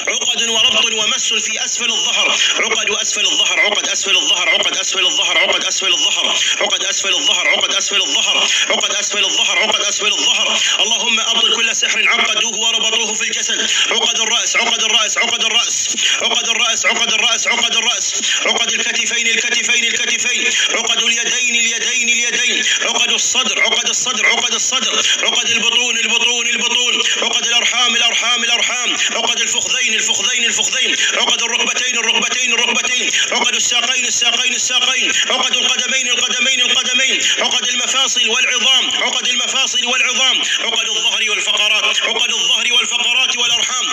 عقد وربط ومس في أسفل الظهر، عقد أسفل الظهر، عقد أسفل الظهر، عقد أسفل الظهر، عقد أسفل الظهر، عقد أسفل الظهر، عقد أسفل الظهر، عقد أسفل الظهر، عقد أسفل الظهر، اللهم أبطل كل سحر عقدوه وربطوه في الجسد، عقد الرأس، عقد الرأس، عقد الرأس، عقد الرأس، عقد الرأس، عقد الرأس، عقد الكتفين، الكتفين، الكتفين، عقد اليدين، اليدين، اليدين، عقد الصدر، عقد الصدر، عقد الصدر، عقد البطون، البطون، البطون، عقد الأرحام، الأرحام، الأرحام، عقد الفخذين، الفخذين، الفخذين، عقد الركبتين، الركبتين، الركبتين، عقد الساقين، الساقين، الساقين، عقد القدمين، القدمين، القدمين، عقد المفاصل والعظام، عقد المفاصل والعظام، عقد الظهر والفقرات، عقد الظهر والفقرات والأرحام،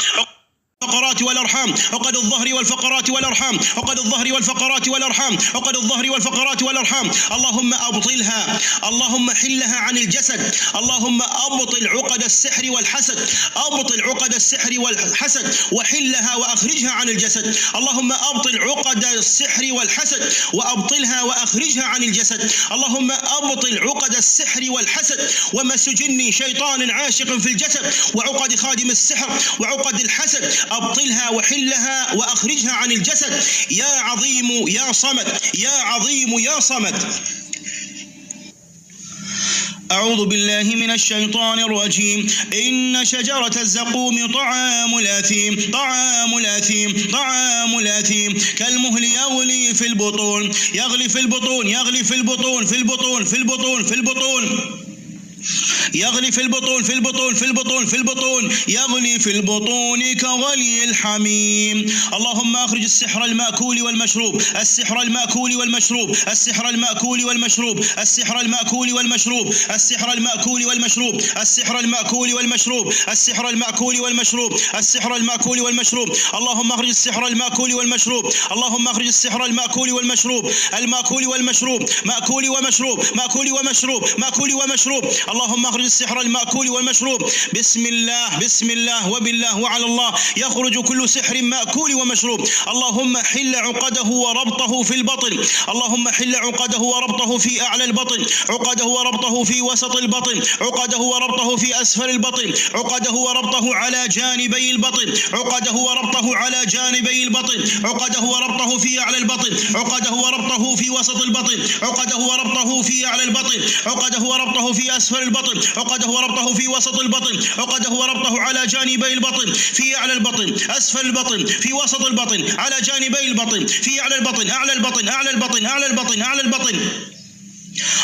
الفقرات والأرحام، عقد الظهر والفقرات والأرحام، عقد الظهر والفقرات والأرحام، عقد الظهر والفقرات والأرحام، اللهم أبطلها، اللهم حلها عن الجسد، اللهم أبطل عقد السحر والحسد، أبطل عقد السحر والحسد وحلها وأخرجها عن الجسد، اللهم أبطل عقد السحر والحسد وأبطلها وأخرجها عن الجسد، اللهم أبطل عقد السحر والحسد ومس جني شيطان عاشق في الجسد وعقد خادم السحر وعقد الحسد، أبطلها وحلها وأخرجها عن الجسد يا عظيم يا صمد، يا عظيم يا صمد. أعوذ بالله من الشيطان الرجيم. إن شجرة الزقوم طعام الأثيم، طعام الأثيم، طعام الأثيم، كالمهل يغلي في البطون، يغلي في البطون، يغلي في البطون، في البطون، في البطون، في البطون، يغلي في البطون، في البطون، في البطون، في البطون، يغلي في البطون كغلي الحميم. اللهم أخرج السحر المأكول والمشروب، السحر المأكول والمشروب، السحر المأكول والمشروب، السحر المأكول والمشروب، السحر المأكول والمشروب، السحر المأكول والمشروب، السحر المأكول والمشروب، السحر المأكول والمشروب. اللهم أخرج السحر المأكول والمشروب، اللهم أخرج السحر المأكول والمشروب، المأكول والمشروب، مأكول ومشروب، مأكول ومشروب، مأكول ومشروب. اللهم أخرج السحر المأكول والمشروب. بسم الله، بسم الله وبالله وعلى الله يخرج كل سحر مأكول ومشروب. اللهم حل عقده وربطه في البطن، اللهم حل عقده وربطه في أعلى البطن، عقده وربطه في وسط البطن، عقده وربطه في أسفل البطن، عقده وربطه على جانبي البطن، عقده وربطه على جانبي البطن، عقده وربطه في أعلى البطن، عقده وربطه في وسط البطن، عقده وربطه في أعلى البطن، عقده وربطه في أسفل البطن، عقده وربطه في وسط البطن، عقده وربطه على جانبي البطن، في أعلى البطن، أسفل البطن، في وسط البطن، على جانبي البطن، في أعلى البطن، أعلى البطن، أعلى البطن، أعلى البطن، أعلى البطن.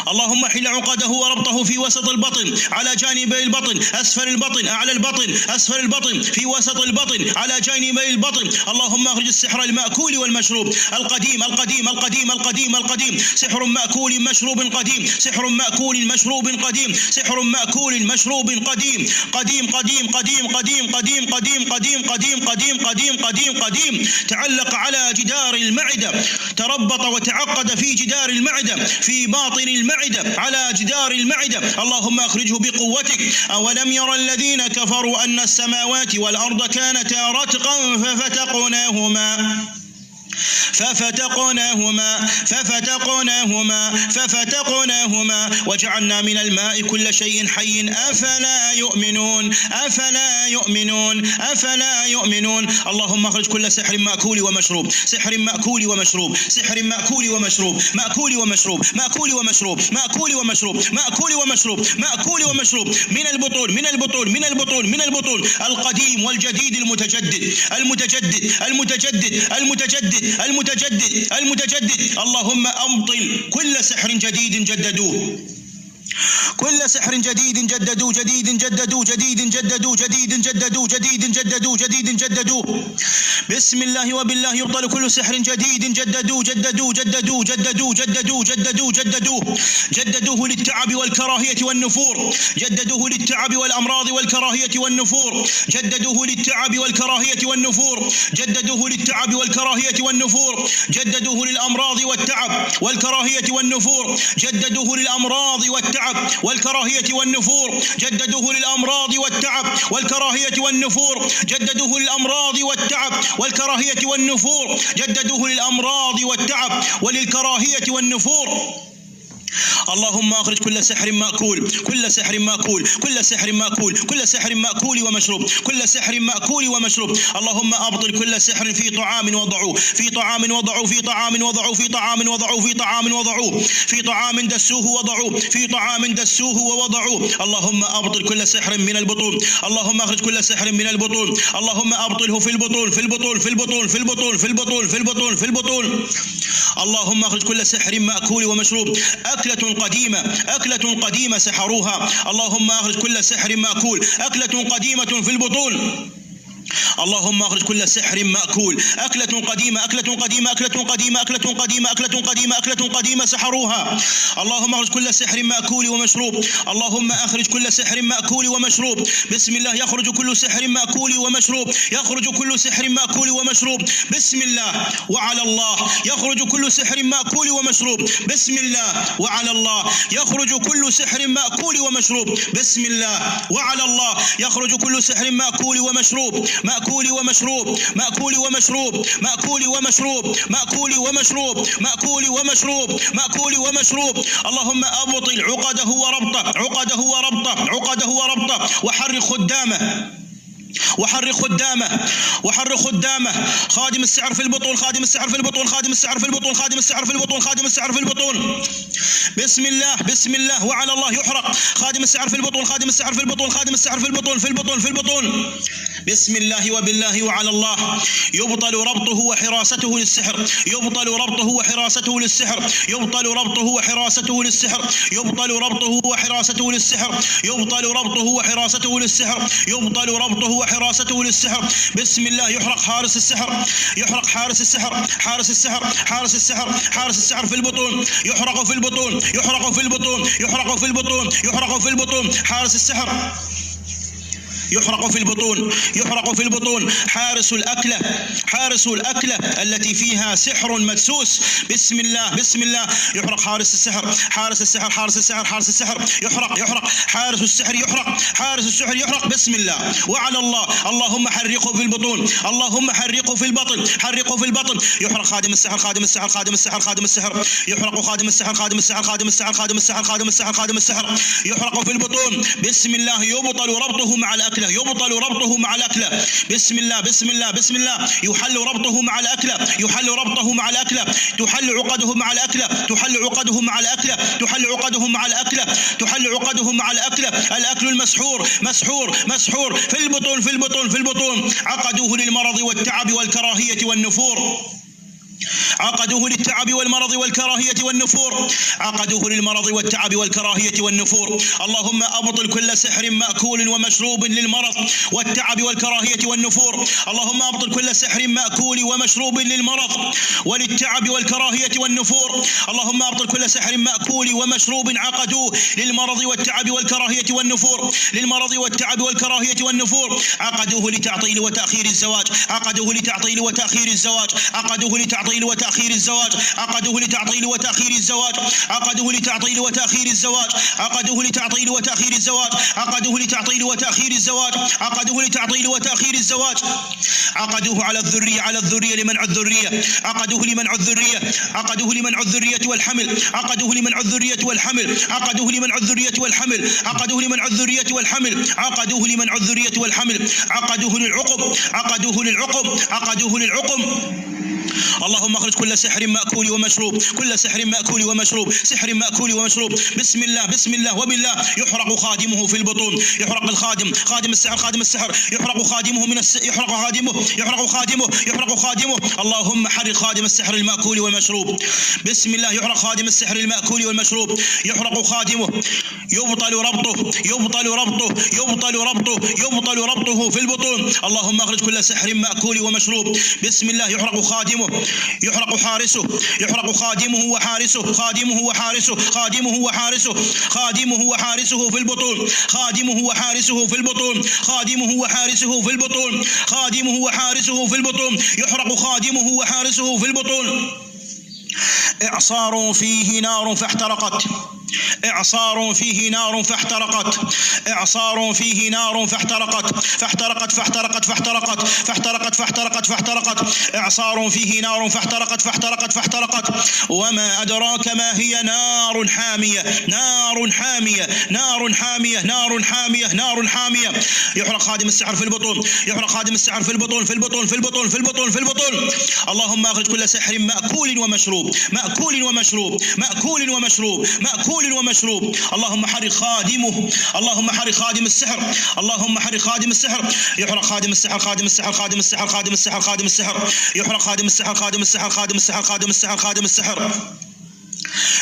اللهم حل عقده وربطه في وسط البطن، على جانبي البطن، أسفل البطن، أعلى البطن، أسفل البطن، في وسط البطن، على جانبي البطن. اللهم أخرج السحر المأكول والمشروب القديم القديم القديم القديم القديم، سحر مأكول مشروب قديم، سحر مأكول مشروب قديم، سحر مأكول مشروب قديم، قديم قديم قديم قديم قديم قديم قديم قديم قديم قديم قديم قديم، تعلق على جدار المعدة، تربط وتعقد في جدار المعدة، في باطن المعدة، على جدار المعدة. اللهم أخرجه بقوتك. أولم يرى الذين كفروا أن السماوات والأرض كانتا رتقا ففتقناهما ففتقناهما وجعلنا من الماء كل شيء حي أفلا يؤمنون، أفلا يؤمنون، أفلا يؤمنون. اللهم اخرج كل سحر مأكول ومشروب، سحر مأكول ومشروب، سحر مأكول ومشروب، مأكول ومشروب، مأكول ومشروب، مأكول ومشروب، مأكول ومشروب، مأكول ومشروب، من البطون، من البطون، من البطون، من البطون، القديم والجديد المتجدد، المتجدد، المتجدد، المتجدد، المتجدد، المتجدد. اللهم أبطل كل سحر جديد جددوه، كل سحر جديد جددوه، جديد جددوه، جديد جددوه، جديد جددوه، جديد جددوه، جديد جددوه. بسم الله وبالله يبطل كل سحر جديد جددوه، جددوه، جددوه، جددوه، جددوه، جددوه، جددوه، جددوه للتعب والكراهية والنفور، جددوه للتعب والأمراض والكراهية والنفور، جددوه للتعب والكراهية والنفور، جددوه للتعب والكراهية والنفور، جددوه للأمراض والتعب والكراهية والنفور، جددوه للأمراض والتعب والكراهية والنفور، جددوه للأمراض والتعب والكراهية والنفور، جددوه للأمراض والتعب والكراهية والنفور، جددوه للأمراض والتعب وللكراهية والنفور. اللهم اخرج كل سحر مأكول، كل سحر مأكول، كل سحر مأكول، كل سحر مأكول ومشروب، كل سحر مأكول ومشروب. اللهم ابطل كل سحر في طعام وضعوه، في طعام وضعوه، في طعام وضعوه، في طعام وضعوه، في طعام وضعوه، في طعام دسوه وضعوه، في طعام دسوه ووضعوه. اللهم ابطل كل سحر من البطون، اللهم اخرج كل سحر من البطون، اللهم ابطله في البطون، في البطون، في البطون، في البطون، في البطون، في البطون، في البطون. اللهم اخرج كل سحر مأكول ومشروب، أكلة قديمة، أكلة قديمة سحروها. اللهم اخرج كل سحر مأكول، أكلة قديمة في البطون. اللهم اخرج كل سحر مأكول، أكلة قديمة، أكلة قديمة، أكلة قديمة، أكلة قديمة، أكلة قديمة، أكلة قديمة سحروها. اللهم اخرج كل سحر مأكول ومشروب، اللهم اخرج كل سحر مأكول ومشروب. بسم الله يخرج كل سحر مأكول ومشروب، يخرج كل سحر مأكول ومشروب. بسم الله وعلى الله يخرج كل سحر مأكول ومشروب. بسم الله وعلى الله يخرج كل سحر مأكول ومشروب. بسم الله وعلى الله يخرج كل سحر مأكول ومشروب، مأكول ومشروب، مأكول ومشروب، مأكول ومشروب، مأكول ومشروب، مأكول ومشروب، مأكول ومشروب. اللهم أبطل عقده وربطه، عقده وربطه، عقده وربطه، وحرك خدامه، وحرك خدامه، وحرك خدامه. خادم السحر في البطون، خادم السحر في البطون، خادم السحر في البطون، خادم السحر في البطون، خادم السحر في البطون. بسم الله بسم الله وعلى الله يحرق. خادم السحر في البطون، خادم السحر في البطون، خادم السحر في البطون، في البطون في البطون. بسم الله وبالله وعلى الله. يبطل ربطه وحراسته للسحر، يبطل ربطه وحراسته للسحر، يبطل ربطه وحراسته للسحر، يبطل ربطه وحراسته للسحر، يبطل ربطه وحراسته للسحر، يبطل ربطه وحراسته للسحر. بسم الله. يحرق حارس السحر، يحرق حارس السحر، حارس السحر، حارس السحر، حارس السحر في البطون، يحرق في البطون، يحرق في البطون، يحرق في البطون، يحرق في البطون. حارس السحر يحرق في البطون، يحرق في البطون. حارس الأكلة، حارس الأكلة التي فيها سحر مدسوس. بسم الله بسم الله. يحرق حارس السحر، حارس السحر، حارس السحر، حارس السحر. يحرق يحرق حارس السحر، يحرق حارس السحر، يحرق. بسم الله وعلى الله. اللهم حرقه في البطون، اللهم حرقه في البطن، حرقه في البطن. يحرق خادم السحر، خادم السحر، خادم السحر، خادم السحر. يحرق خادم السحر، خادم السحر، خادم السحر، خادم السحر، خادم السحر، خادم السحر. يحرق في البطون. بسم الله. يبطل ربطه مع الأكلة، يبطل ربطه مع الأكلة. بسم الله بسم الله بسم الله. يحل ربطه مع الأكلة، يحل ربطه مع الأكلة، تحل عقده مع الأكلة، تحل عقده مع الأكلة، تحل عقده مع الأكلة، تحل عقده مع الأكلة. الأكل المسحور، مسحور مسحور في البطون، في البطون في البطون. عقدوه للمرض والتعب والكراهية والنفور، عقدوه للتعب والمرض والكراهية والنفور، عقدوه للمرض والتعب والكراهية والنفور. اللهم أبطل كل سحر مأكول ومشروب للمرض والتعب والكراهية والنفور. اللهم أبطل كل سحر مأكول ومشروب للمرض وللتعب والكراهية والنفور. اللهم أبطل كل سحر مأكول ومشروب عقدوه للمرض والتعب والكراهية والنفور، للمرض والتعب والكراهية والنفور. عقدوه لتعطيل وتأخير الزواج، عقدوه لتعطيل وتأخير الزواج، عقدوه لتعطيل وتأخير الزواج، عقدوه لتعطيل وتأخير الزواج، عقدوه لتعطيل وتأخير الزواج، عقدوه لتعطيل وتأخير الزواج، عقدوه لتعطيل وتأخير الزواج، عقدوه لتعطيل وتأخير الزواج. عقدوه على الذرية، على الذرية لمنع الذرية، عقدوه لمنع الذرية، عقدوه لمنع الذرية والحمل، عقدوه لمنع الذرية والحمل، عقدوه لمنع الذرية والحمل، عقدوه لمنع الذرية والحمل، عقدوه لمنع الذرية والحمل، عقدوه للعقم، عقدوه للعقم، عقدوه للعقم. اللهم اخرج كل سحر مأكول ومشروب، كل سحر مأكول ومشروب، سحر مأكول ومشروب. بسم الله بسم الله وبالله. يحرق خادمه في البطون، يحرق الخادم، خادم السحر، خادم السحر. يحرق خادمه من يحرق خادمه، يحرق خادمه، يحرق خادمه. اللهم حرق خادم السحر المأكول والمشروب. بسم الله. يحرق خادم السحر المأكول والمشروب، يحرق خادمه. يبطل ربطه، يبطل ربطه، يبطل ربطه، يبطل ربطه في البطون. اللهم اخرج كل سحر مأكول ومشروب. بسم الله. يحرق خادمه، يحرق حارسه، يحرق خادمه وحارسه، خادمه وحارسه، خادمه وحارسه، خادمه وحارسه في البطون، خادمه وحارسه في البطون، خادمه وحارسه في البطون، خادمه وحارسه في البطون. يحرق خادمه وحارسه في البطون. إعصار فيه نار فاحترقت، إعصار فيه نار فاحترقت، إعصار فيه نار فاحترقت، فاحترقت فاحترقت فاحترقت، فاحترقت فاحترقت فاحترقت. إعصار فيه نار فاحترقت، فاحترقت فاحترقت. وما أدراك ما هي؟ نار حامية، نار حامية، نار حامية، نار حامية، نار حامية. يحرق خادم السحر في البطون، يحرق خادم السحر في البطون، في البطون في البطون في البطون في البطون. اللهم أخرج كل سحر مأكول ومشروب، مأكول ومشروب، مأكول ومشروب، مأكول ومشروب. اللهم حرق خادمه، اللهم حرق خادم السحر، اللهم حرق خادم السحر. يحرق خادم السحر، خادم السحر، خادم السحر، خادم السحر، خادم السحر. يحرق خادم السحر، خادم السحر، خادم السحر، خادم السحر، خادم السحر.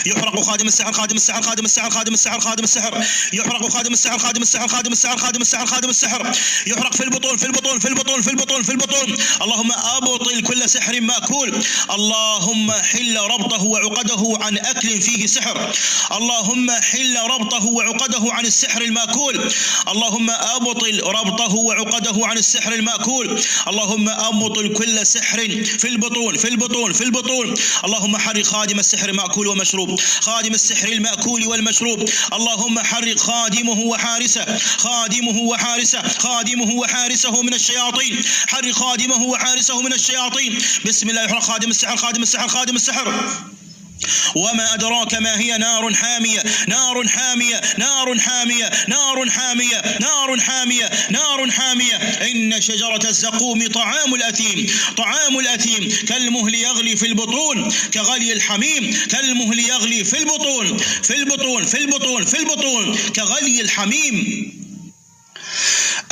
يحرق خادم السحر، خادم السحر، خادم السحر، خادم السحر، خادم السحر. يحرق خادم السحر، خادم السحر، خادم السحر، خادم السحر، خادم السحر. يحرق في البطون، في البطون، في البطون، في البطون، في البطون. اللهم أبطل كل سحر مأكول. اللهم حل ربطه وعقده عن أكل فيه سحر. اللهم حل ربطه وعقده عن السحر المأكول. اللهم أبطل ربطه وعقده عن السحر المأكول. اللهم أبطل كل سحر في البطون، في البطون، في البطون. اللهم حرق خادم السحر مأكول ومشروب، خادم السحر المأكول والمشروب. اللهم حرق خادمه وحارسه، خادمه وحارسه، خادمه وحارسه من الشياطين. حرق خادمه وحارسه من الشياطين. بسم الله. يحرق خادم السحر، خادم السحر، خادم السحر. وما أدراك ما هي؟ نار حامية نار حامية نار حامية نار حامية نار حامية نار حامية. إن شجرة الزقوم طعام الأثيم كالمهل يغلي في البطون كغلي الحميم كالمهل يغلي في البطون كغلي الحميم.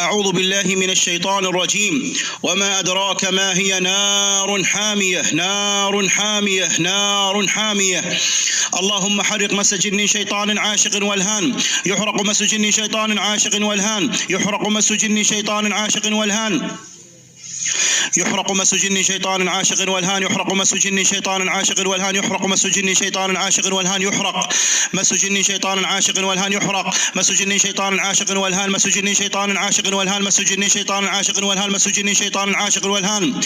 أعوذ بالله من الشيطان الرجيم. وما أدراك ما هي؟ نار حامية. اللهم حرق مس جن شيطان عاشق والهان يحرق مس جن شيطان عاشق والهان يحرق مس جن شيطان عاشق والهان يحرق مس جن شيطان عاشق والهان يحرق مس جن شيطان عاشق والهان يحرق مس جن شيطان عاشق والهان يحرق مس جن شيطان عاشق والهان يحرق مس جن شيطان عاشق والهان مس جن شيطان عاشق والهان مس جن شيطان عاشق والهان مس جن شيطان عاشق والهان.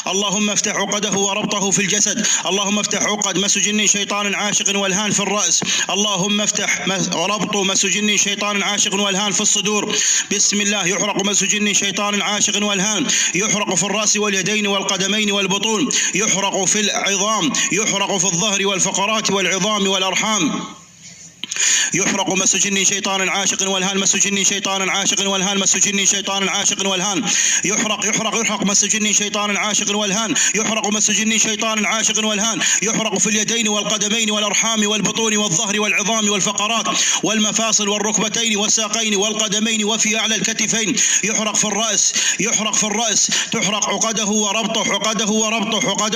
اللهم افتح عقده وربطه في الجسد. اللهم افتح عقد مس جن شيطان عاشق والهان في الرأس. اللهم افتح وربط مس جن شيطان عاشق والهان في الصدور. بسم الله. يحرق مس جن شيطان عاشق والهان يحرق في الرأس واليدين والقدمين والبطون يحرق في العظام يحرق في الظهر والفقرات والعظام والأرحام. يحرق مس جن شيطان عاشق والهان مس جن شيطان عاشق والهان مس جن شيطان عاشق والهان يحرق مس جن شيطان عاشق والهان يحرق مس جن شيطان عاشق والهان يحرق في اليدين والقدمين والأرحام والبطون والظهر والعظام والفقرات والمفاصل والركبتين والساقين والقدمين وفي أعلى الكتفين. يحرق في الرأس تحرق عقده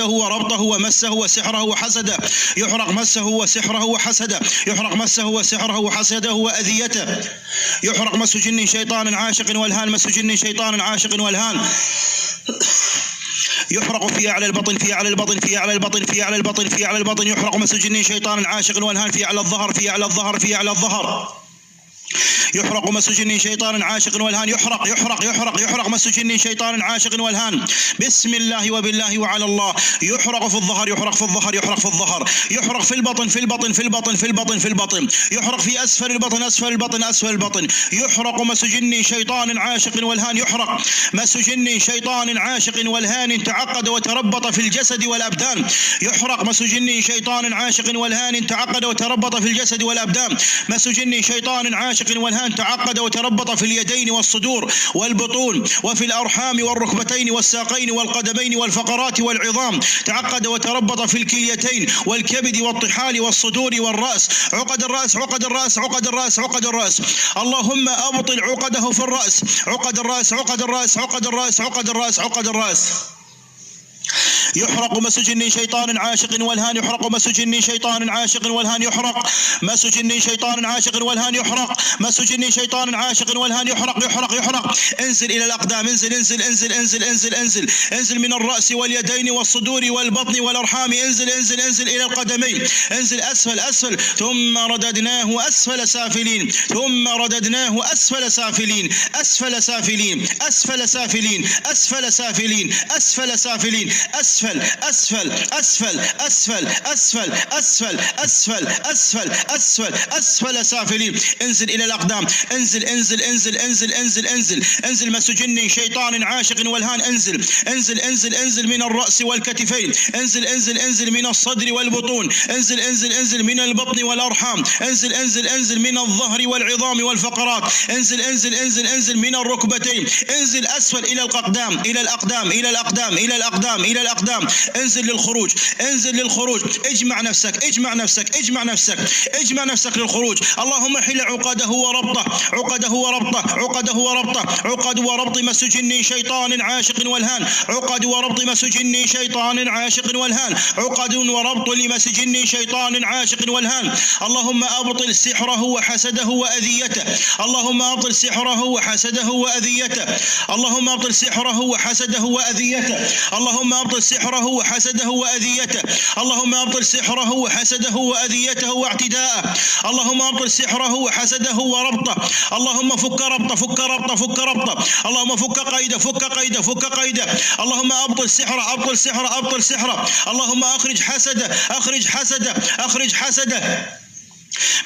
وربطه ومسه وسحره وحسده. يحرق مسه وسحره وحسده. يحرق مسه وسحره وحسده وأذيته. يحرق مس جن شيطان عاشق والهان مس جن شيطان عاشق والهان يحرق في أعلى البطن يحرق مس جن شيطان عاشق والهان في أعلى الظهر يحرق مس جن شيطان عاشق والهان يحرق مس جن شيطان عاشق والهان. بسم الله وبالله وعلى الله. يحرق في الظهر يحرق في البطن يحرق في أسفل البطن يحرق مس جن شيطان عاشق والهان يحرق مس جن شيطان عاشق والهان تعقد وتربط في الجسد والأبدان. يحرق مس جن شيطان عاشق والهان تعقد وتربط في الجسد والأبدان. مس جن شيطان عاشق والهان تعقد وتربط في اليدين والصدور والبطون وفي الأرحام والركبتين والساقين والقدمين والفقرات والعظام. تعقد وتربط في الكليتين والكبد والطحال والصدور والرأس. عقد الرأس. اللهم أبطل عقده في الرأس. عقد الرأس. يحرق مس جن شيطان عاشق والهان يحرق مس جن شيطان عاشق والهان يحرق مس جن شيطان عاشق والهان يحرق مس جن شيطان عاشق والهان يحرق. انزل إلى الأقدام انزل من الرأس واليدين والصدور والبطن والأرحام انزل إلى القدمين. انزل أسفل ثم رددناه أسفل سافلين أسفل سافلين. انزل إلى الأقدام انزل مس جن شيطان عاشق والهان انزل من الرأس والكتفين انزل من الصدر والبطون انزل من البطن والأرحام انزل من الظهر والعظام والفقرات انزل من الركبتين انزل أسفل إلى الأقدام انزل للخروج. اجمع نفسك للخروج. اللهم حل عقده وربطه مس جن شيطان عاشق والهان عقد وربط مس جن شيطان عاشق والهان عقد وربط لمس جن شيطان عاشق والهان. اللهم أبطل سحره وحسده وأذيته. اللهم أبطل سحره وحسده وأذيته. اللهم أبطل سحره وحسده وأذيته. اللهم أبطل سحره وحسده وأذيته. اللهم أبطل سحره وحسده وأذيته واعتداءه. اللهم أبطل سحره وحسده وربطه. اللهم فك ربطه. اللهم فك قيده. اللهم أبطل سحره. اللهم أخرج حسده.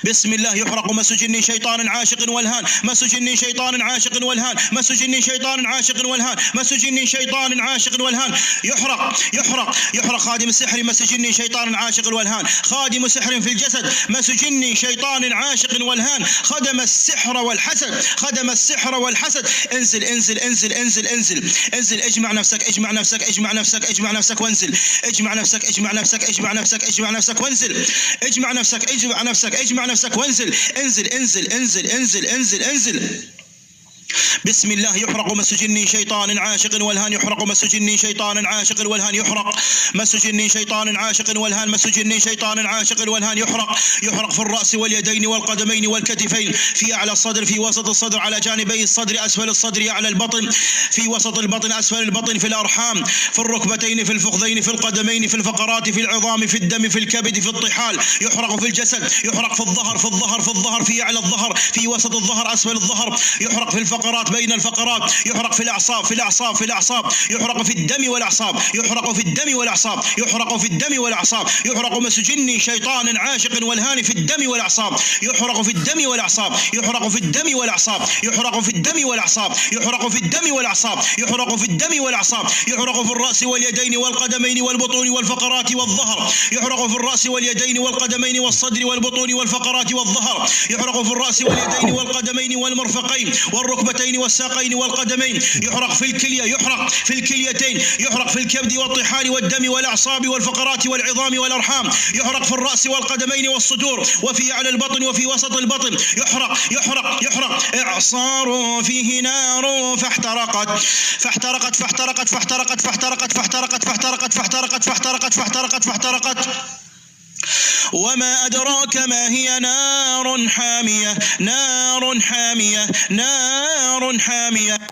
بسم الله يحرق مس جني شيطان عاشق والهان، مس جني شيطان عاشق والهان، مس جني شيطان عاشق والهان، مس جني شيطان عاشق والهان. يحرق خادم السحر مس جني شيطان عاشق والهان، خادم سحر في الجسد مس جني شيطان عاشق والهان، خدم السحر والحسد، خدم السحر والحسد. انزل انزل انزل انزل انزل انزل، اجمع نفسك اجمع نفسك اجمع نفسك اجمع نفسك وانزل، اجمع نفسك اجمع نفسك اجمع نفسك اجمع نفسك وانزل، اجمع نفسك اجمع نفسك اجمع نفسك وانزل، انزل انزل انزل انزل انزل انزل. بسم الله يحرق مس جني شيطان عاشق والهان، يحرق مس جني شيطان عاشق والهان، يحرق مس جني شيطان عاشق والهان، مس جني شيطان عاشق والهان. يحرق في الرأس واليدين والقدمين والكتفين، في أعلى الصدر، في وسط الصدر، على جانبي الصدر، أسفل الصدر، أعلى البطن، في وسط البطن، أسفل البطن، في الأرحام، في الركبتين، في الفخذين، في القدمين، في الفقرات، في العظام، في الدم، في الكبد، في الطحال. يحرق في الجسد، يحرق في الظهر، في الظهر، في الظهر، في أعلى الظهر، في وسط الظهر، أسفل الظهر. يحرق في الفقرات، بين الفقرات. يحرق في الأعصاب، في الأعصاب، في الأعصاب. يحرق في الدم والأعصاب، يحرق في الدم والأعصاب، يحرق في الدم والأعصاب. يحرق مس جني شيطان عاشق والهان في الدم والأعصاب، يحرق في الدم والأعصاب، يحرق في الدم والأعصاب، يحرق في الدم والأعصاب، يحرق في الدم والأعصاب، يحرق في الدم والأعصاب. يحرق في الرأس واليدين والقدمين والبطون والفقرات والظهر، يحرق في الرأس واليدين والقدمين والصدر والبطون والفقرات والظهر. يحرق في الرأس واليدين والقدمين والمرفقين والركبتين والساقين والقدمين. يحرق في الكلية، يحرق في الكليتين، يحرق في الكبد والطحال والدم والأعصاب والفقرات والعظام والأرحام. يحرق في الرأس والقدمين والصدور، وفي أعلى البطن، وفي وسط البطن. يحرق يحرق يحرق. إعصار فيه نار فاحترقت فاحترقت فاحترقت فاحترقت فاحترقت فاحترقت فاحترقت فاحترقت فاحترقت فاحترقت فاحترقت. وما أدراك ما هي؟ نار حامية، نار حامية، نار حامية.